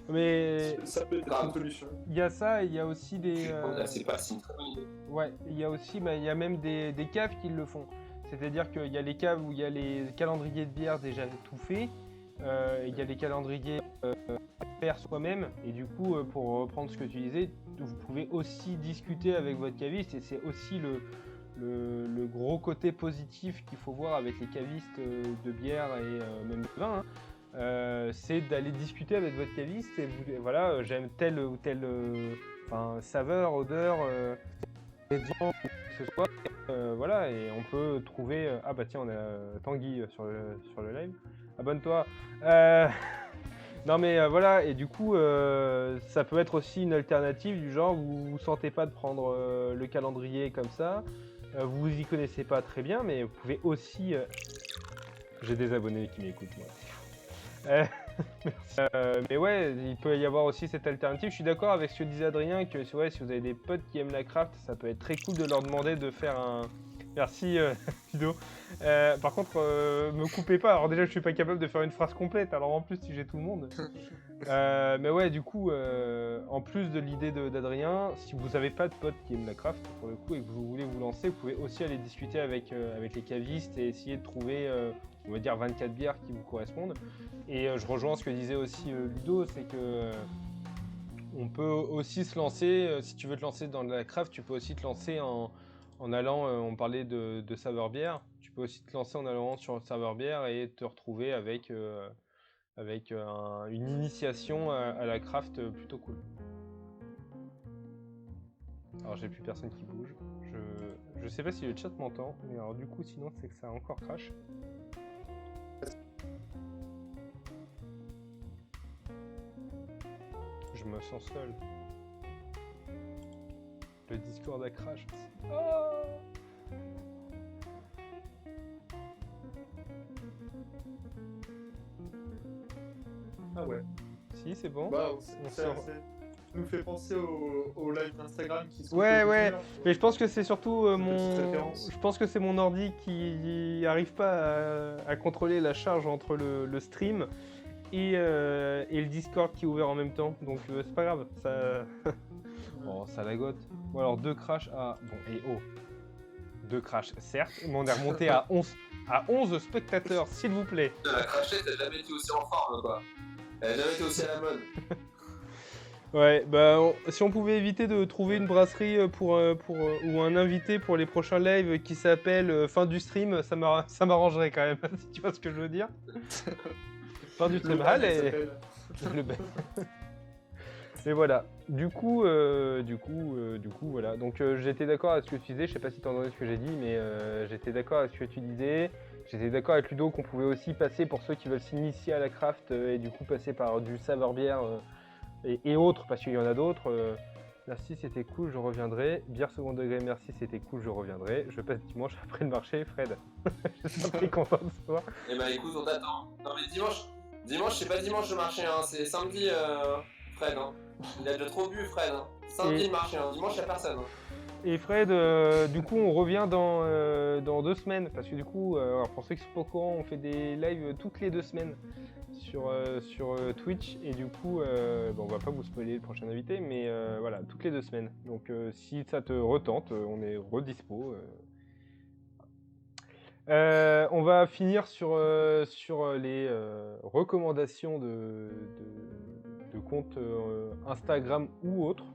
Speaker 2: Mais
Speaker 1: ça peut être une solution.
Speaker 2: il y a ça, et il y a aussi des...
Speaker 3: C'est pas si très bonne idée.
Speaker 2: Ouais, il y a aussi, il y a même des caves qui le font. C'est-à-dire qu'il y a les caves où il y a les calendriers de bière déjà tout faits, il y a les calendriers à faire soi-même, et du coup, pour reprendre ce que tu disais, vous pouvez aussi discuter avec votre caviste, et c'est aussi le gros côté positif qu'il faut voir avec les cavistes de bière et même de vin, hein. C'est d'aller discuter avec votre caviste et vous, voilà, j'aime telle ou telle saveur, odeur, ingrédient, que ce soit, voilà, et on peut trouver. Ah bah tiens, on a Tanguy sur le live. Abonne-toi. Non mais voilà, et du coup, ça peut être aussi une alternative du genre, vous ne sentez pas de prendre le calendrier comme ça, vous y connaissez pas très bien, mais vous pouvez aussi... J'ai des abonnés qui m'écoutent, moi. Mais ouais, il peut y avoir aussi cette alternative. Je suis d'accord avec ce que disait Adrien, que ouais, si vous avez des potes qui aiment la craft, ça peut être très cool de leur demander de faire un... Merci Ludo. Par contre, me coupez pas. Alors déjà, je suis pas capable de faire une phrase complète. Alors en plus, si j'ai tout le monde. Mais ouais, du coup, en plus de l'idée d'Adrien, si vous n'avez pas de potes qui aiment la craft pour le coup et que vous voulez vous lancer, vous pouvez aussi aller discuter avec les cavistes et essayer de trouver, on va dire, 24 bières qui vous correspondent. Et je rejoins ce que disait aussi Ludo, c'est que on peut aussi se lancer. Si tu veux te lancer dans la craft, tu peux aussi te lancer en allant, on parlait de saveur bière, tu peux aussi te lancer en allant sur saveur bière et te retrouver avec une initiation à la craft plutôt cool. Alors j'ai plus personne qui bouge, je sais pas si le chat m'entend, mais alors du coup sinon c'est que ça a encore crash. Je me sens seul. Le Discord a crash. Oh,
Speaker 1: Ah ouais.
Speaker 2: si, c'est bon.
Speaker 1: Bah,
Speaker 2: On
Speaker 1: ça nous fait penser au live d'Instagram qui se
Speaker 2: Ouais,
Speaker 1: fait
Speaker 2: ouais.
Speaker 1: plusieurs,
Speaker 2: Mais je pense que c'est surtout
Speaker 1: petite référence.
Speaker 2: Je pense que c'est mon ordi qui arrive pas à contrôler la charge entre le stream et le Discord qui est ouvert en même temps. Donc c'est pas grave. Ça... Oh, ça lagote. Ou alors 2 crashs à... Bon, et oh. 2 crashs, certes, mais on est remonté à 11. à 11 spectateurs, s'il vous plaît.
Speaker 3: La crachette, elle a jamais été aussi en forme, quoi. Elle a jamais été aussi à la mode.
Speaker 2: Ouais, bah si on pouvait éviter de trouver une brasserie ou un invité pour les prochains lives qui s'appelle fin du stream, ça m'arrangerait quand même, si tu vois ce que je veux dire. Fin du stream, allez. Le ban. Et voilà. Du coup, voilà. Donc j'étais d'accord avec ce que tu disais. Je sais pas si tu as entendu ce que j'ai dit, mais j'étais d'accord avec ce que tu disais. J'étais d'accord avec Ludo qu'on pouvait aussi passer pour ceux qui veulent s'initier à la craft et du coup passer par du savoir bière et autres, parce qu'il y en a d'autres. Merci, c'était cool, je reviendrai. Bière second degré, merci, c'était cool, je reviendrai. Je passe dimanche après le marché, Fred. Je suis très content de ce soir.
Speaker 3: Eh bah écoute, on t'attend. Non mais dimanche c'est pas dimanche le marché, hein. C'est samedi, Fred. Hein. Il a déjà trop bu, Fred. Hein. Samedi le marché, hein. Dimanche y'a personne. Hein.
Speaker 2: Et Fred, du coup, on revient dans 2 semaines. Parce que du coup, alors pour ceux qui sont pas au courant, on fait des lives toutes les 2 semaines sur Twitch. Et du coup, bon, on va pas vous spoiler le prochain invité, mais voilà, toutes les 2 semaines. Donc si ça te retente, on est redispo. On va finir sur les recommandations de comptes Instagram ou autres.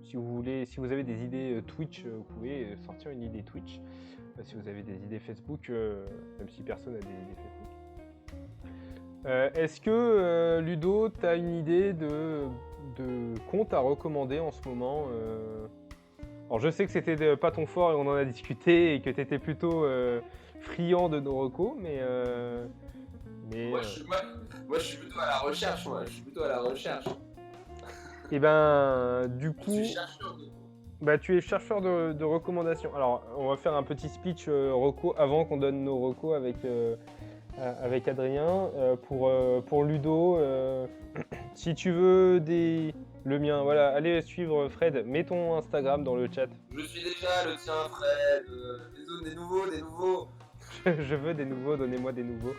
Speaker 2: Si vous avez des idées Twitch, vous pouvez sortir une idée Twitch. Si vous avez des idées Facebook, même si personne n'a des idées Facebook. Est-ce que Ludo, tu as une idée de compte à recommander en ce moment Alors je sais que c'était pas ton fort et on en a discuté et que tu étais plutôt friand de nos recos, mais
Speaker 3: moi, je suis plutôt à la recherche,
Speaker 2: Et ben, du coup,
Speaker 3: je suis chercheur de...
Speaker 2: bah, tu es chercheur de recommandations. Alors, on va faire un petit speech reco avant qu'on donne nos recos avec Adrien. Pour Ludo, si tu veux le mien, voilà, allez suivre Fred. Mets ton Instagram dans le chat.
Speaker 3: Je suis déjà le tien, Fred. Des nouveaux.
Speaker 2: Je veux des nouveaux, donnez-moi des nouveaux.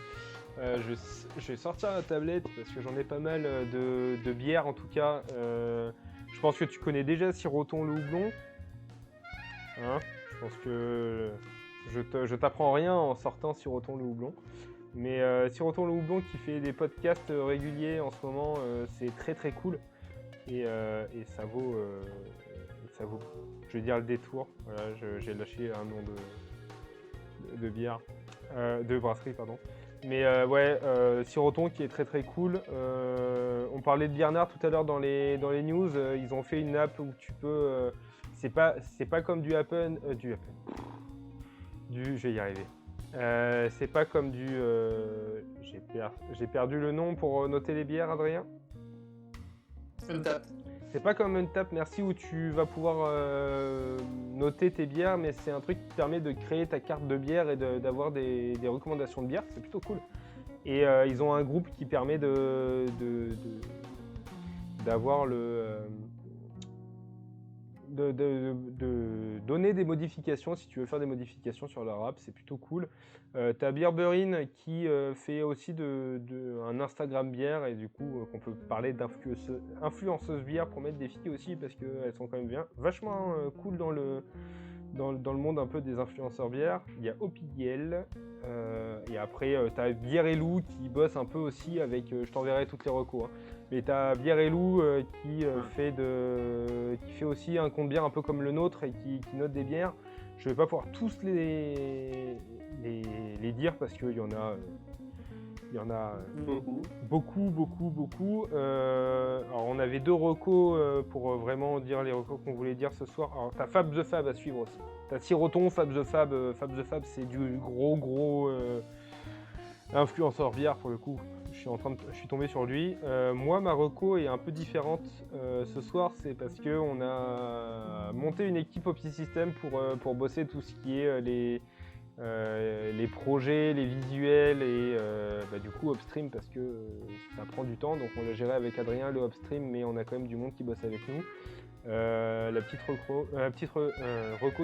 Speaker 2: Je vais sortir la tablette parce que j'en ai pas mal de bières en tout cas. Je pense que tu connais déjà Siroton le houblon. Hein, je pense que je t'apprends rien en sortant Siroton le houblon. Mais Siroton le houblon qui fait des podcasts réguliers en ce moment, c'est très très cool. Et ça vaut, je vais dire le détour. Voilà, j'ai lâché un nom de bière, de brasserie pardon. Mais ouais, Siroton qui est très très cool. On parlait de Bernard tout à l'heure dans les news. Ils ont fait une app où tu peux. C'est pas comme du Apple. Je vais y arriver. C'est pas comme du. J'ai perdu le nom pour noter les bières, Adrien.
Speaker 1: Untap.
Speaker 2: C'est pas comme Untap, merci, où tu vas pouvoir noter tes bières, mais c'est un truc qui te permet de créer ta carte de bière et d'avoir des recommandations de bière, c'est plutôt cool. Et ils ont un groupe qui permet d'avoir de donner des modifications si tu veux faire des modifications sur leur app, c'est plutôt cool. T'as Beerberine qui fait aussi un Instagram bière et du coup qu'on peut parler d'influenceuse bière pour mettre des filles aussi parce qu'elles sont quand même vachement cool dans le monde un peu des influenceurs bières. Il y a Opigiel et après t'as Bière et Loup qui bosse un peu aussi avec, je t'enverrai toutes les recos. Hein. Mais t'as Bière et Loup qui fait aussi un compte bière un peu comme le nôtre et qui note des bières. Je vais pas pouvoir tous les dire parce qu'il y en a beaucoup. Alors on avait 2 recos pour vraiment dire les recos qu'on voulait dire ce soir. Alors t'as Fab the Fab à suivre aussi. T'as Siroton, Fab the Fab. Fab the Fab c'est du gros influenceur bière pour le coup. Je suis tombé sur lui. Moi, ma reco est un peu différente ce soir, c'est parce que on a monté une équipe Opti System pour bosser tout ce qui est les projets, les visuels et du coup upstream parce que ça prend du temps. Donc on l'a géré avec Adrien le upstream, mais on a quand même du monde qui bosse avec nous. La petite reco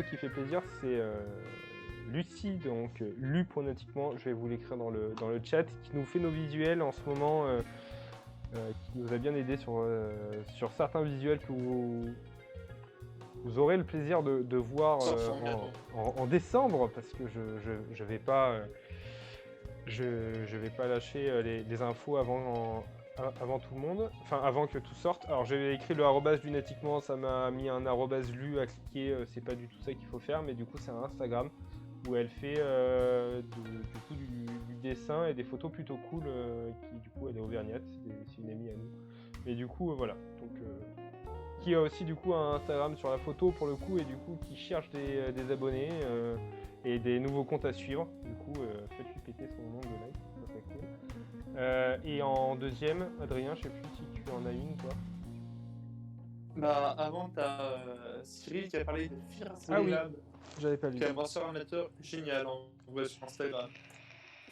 Speaker 2: qui fait plaisir, c'est Lucie, donc lu.nautiquement, je vais vous l'écrire dans le chat, qui nous fait nos visuels en ce moment, qui nous a bien aidé sur certains visuels que vous aurez le plaisir de voir en décembre, parce que je vais pas Je vais pas lâcher les infos avant tout le monde, enfin avant que tout sorte. Alors j'ai écrit le arrobas lunatiquement, ça m'a mis un arrobas lu à cliquer, c'est pas du tout ça qu'il faut faire, mais du coup c'est un Instagram où elle fait du coup du dessin et des photos plutôt cool, qui du coup elle est auvergnate, c'est une amie à nous. Mais du coup voilà, donc qui a aussi du coup un Instagram sur la photo pour le coup et du coup qui cherche des abonnés et des nouveaux comptes à suivre. Du coup faites-lui péter son nombre de likes, ça serait cool. Et en deuxième, Adrien, je sais plus si tu en as une toi.
Speaker 1: Bah, avant, t'as Cyril qui a parlé de Fierce
Speaker 2: Ah oui.
Speaker 1: Lab,
Speaker 2: J'avais pas lu.
Speaker 1: qui est un brasseur amateur génial, on voit sur Instagram.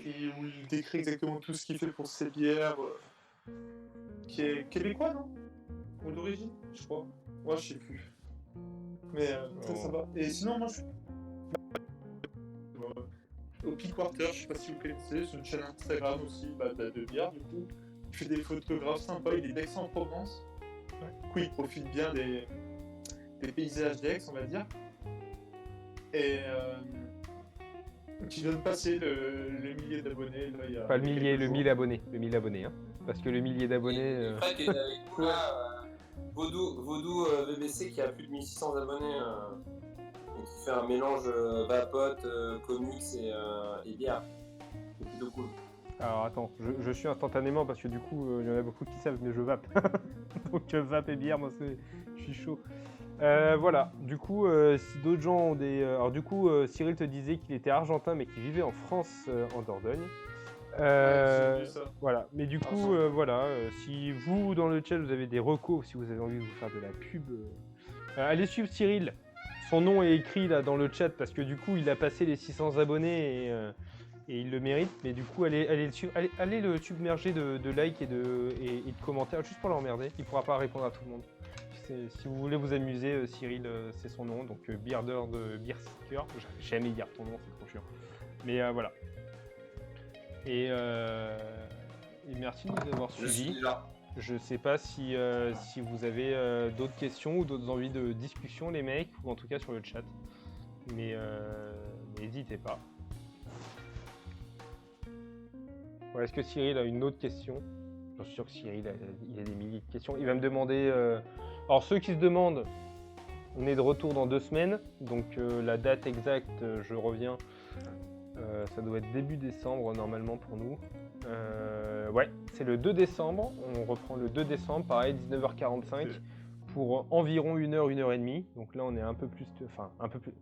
Speaker 1: Et où il décrit exactement tout ce qu'il fait pour ses bières, qui est québécois, non? Ou d'origine, je crois. Moi, je sais plus. Mais très sympa. Et sinon, moi, je suis au Peak Quarter, je sais pas si vous connaissez, c'est une chaîne Instagram aussi, de bière, du coup. Il fait des photographes sympas, il est d'Aix-en-Provence. Du coup, il profite bien des paysages d'Aix, on va dire. Et qui vient de passer le millier d'abonnés. Là, il y a
Speaker 2: Pas le millier,
Speaker 1: quelques
Speaker 2: le
Speaker 1: jours.
Speaker 2: 1000 abonnés. Le 1000 abonnés, hein. Parce que le millier d'abonnés.
Speaker 3: Et Fred qui est avec nous là, Vaudou BBC qui a plus de 1600 abonnés, et qui fait un mélange vapote, comics et bière. C'est plutôt cool.
Speaker 2: Alors attends, je suis instantanément parce que du coup, il y en a beaucoup qui savent, mais je vape. Donc vape et bière, moi je suis chaud. Voilà, du coup, si d'autres gens ont des... alors du coup, Cyril te disait qu'il était argentin, mais qu'il vivait en France, en Dordogne.
Speaker 1: Ouais, j'ai vu ça.
Speaker 2: Voilà, mais du coup, voilà, si vous, dans le chat, vous avez des recos, si vous avez envie de vous faire de la pub, allez suivre Cyril. Son nom est écrit là dans le chat parce que du coup, il a passé les 600 abonnés et il le mérite. Mais du coup, allez le submerger de likes et de commentaires juste pour l'emmerder. Il pourra pas répondre à tout le monde. Si vous voulez vous amuser, Cyril, c'est son nom. Donc, Bearder de Beer Seeker. J'ai jamais dire ton nom, c'est trop chiant. Mais voilà. Et merci de nous avoir
Speaker 3: Je suis
Speaker 2: suivis.
Speaker 3: là.
Speaker 2: Je sais pas si vous avez d'autres questions ou d'autres envies de discussion, les mecs, ou en tout cas sur le chat. Mais n'hésitez pas. Ouais, est-ce que Cyril a une autre question? Je suis sûr que Cyril il a des milliers de questions. Il va me demander... Alors ceux qui se demandent, on est de retour dans 2 semaines. Donc la date exacte, je reviens. Ça doit être début décembre normalement pour nous. Ouais, c'est le 2 décembre. On reprend le 2 décembre, pareil, 19h45 pour environ 1h, 1h30. Donc là, on est un peu plus. Enfin, un peu plus.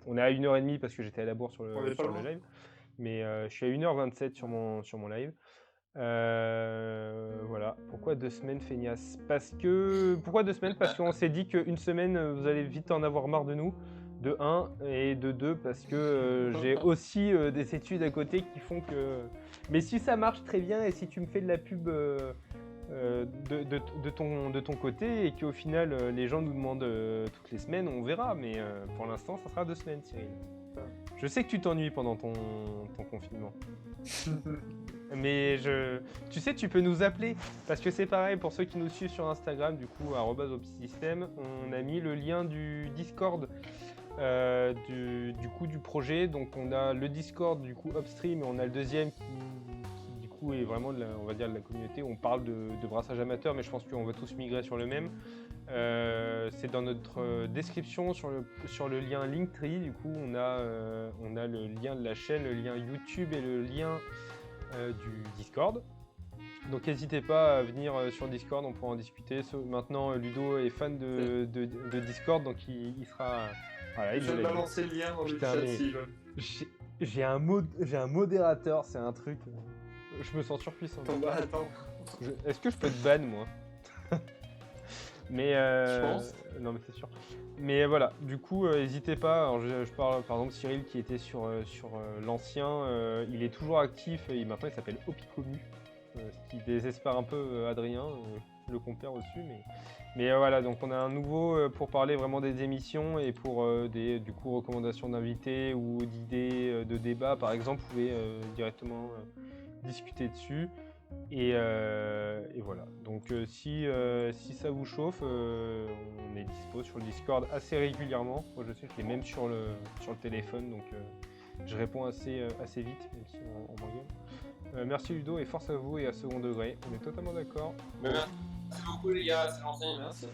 Speaker 2: On est à 1h30 parce que j'étais à la bourre sur le live. Mais je suis à 1h27 sur mon live. Voilà. Pourquoi 2 semaines, feignasse? Pourquoi 2 semaines? Parce qu'on s'est dit qu'une semaine, vous allez vite en avoir marre de nous. De 1 et de 2 parce que j'ai aussi des études à côté qui font que... Mais si ça marche très bien et si tu me fais de la pub de ton côté et qu'au final les gens nous demandent toutes les semaines, on verra. Mais pour l'instant, ça sera 2 semaines, Cyril. Je sais que tu t'ennuies pendant ton confinement. Mais tu sais, tu peux nous appeler parce que c'est pareil pour ceux qui nous suivent sur Instagram, du coup, @opsystem, on a mis le lien du Discord du coup du projet. Donc on a le Discord du coup Upstream et on a le deuxième qui du coup est vraiment on va dire de la communauté. On parle de brassage amateur, mais je pense qu'on va tous migrer sur le même. C'est dans notre description sur le lien Linktree. Du coup on a le lien de la chaîne, le lien YouTube et le lien du Discord. Donc n'hésitez pas à venir sur Discord, on pourra en discuter. Maintenant Ludo est fan de Discord, donc il sera... Voilà,
Speaker 1: je vais balancer le lien dans le chat s'il veut.
Speaker 2: J'ai un modérateur, c'est un truc... Je me sens surpuissant.
Speaker 1: Attends.
Speaker 2: Est-ce que je peux te ban, moi? Mais
Speaker 1: je pense.
Speaker 2: Non, mais c'est sûr. Mais voilà, du coup, n'hésitez pas. Alors, je parle par exemple Cyril qui était sur l'ancien. Il est toujours actif et maintenant il s'appelle Opicomu. Ce qui désespère un peu Adrien, le compère au-dessus. Mais voilà, donc on a un nouveau pour parler vraiment des émissions et pour des du coup recommandations d'invités ou d'idées de débat par exemple, vous pouvez directement discuter dessus. Et voilà, donc si ça vous chauffe, on est dispo sur le Discord assez régulièrement. Moi je sais que je l'ai même sur le téléphone, donc je réponds assez vite, même si on m'engueule. Merci Ludo et force à vous et à second degré. On est totalement d'accord.
Speaker 3: Merci beaucoup les gars, c'est gentil, merci.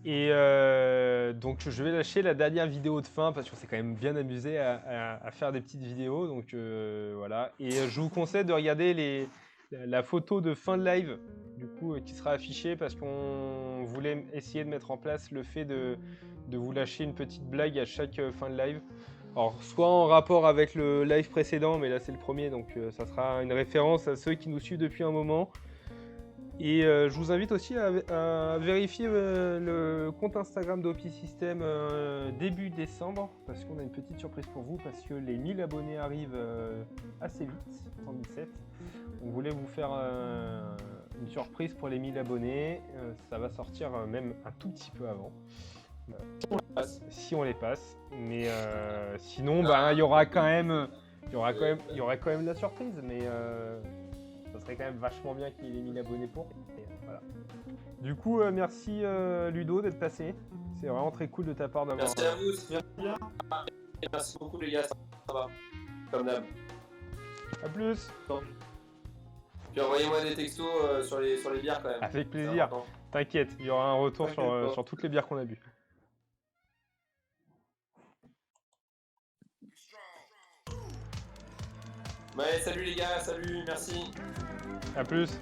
Speaker 2: Et donc je vais lâcher la dernière vidéo de fin parce qu'on s'est quand même bien amusé à faire des petites vidéos. Donc voilà. Et je vous conseille de regarder la photo de fin de live du coup qui sera affichée parce qu'on voulait essayer de mettre en place le fait de vous lâcher une petite blague à chaque fin de live. Alors soit en rapport avec le live précédent, mais là c'est le premier, donc ça sera une référence à ceux qui nous suivent depuis un moment. Et je vous invite aussi à vérifier le compte Instagram d'OP System début décembre, parce qu'on a une petite surprise pour vous, parce que les 1000 abonnés arrivent assez vite, 117. On voulait vous faire une surprise pour les 1000 abonnés, ça va sortir même un tout petit peu avant. Si on les passe, mais sinon il y aura quand même la surprise, mais ça serait quand même vachement bien qu'il y ait les 1000 abonnés pour. Et, voilà. Du coup, merci Ludo d'être passé. C'est vraiment très cool de ta part d'avoir.
Speaker 3: Merci à vous, c'est bien. Merci beaucoup les gars, ça va. Comme d'hab.
Speaker 2: A plus.
Speaker 3: Puis envoyez-moi des textos sur les bières quand même.
Speaker 2: Avec plaisir. T'inquiète, il y aura un retour sur toutes les bières qu'on a bu.
Speaker 3: Ouais, salut les gars, salut, merci.
Speaker 2: A plus.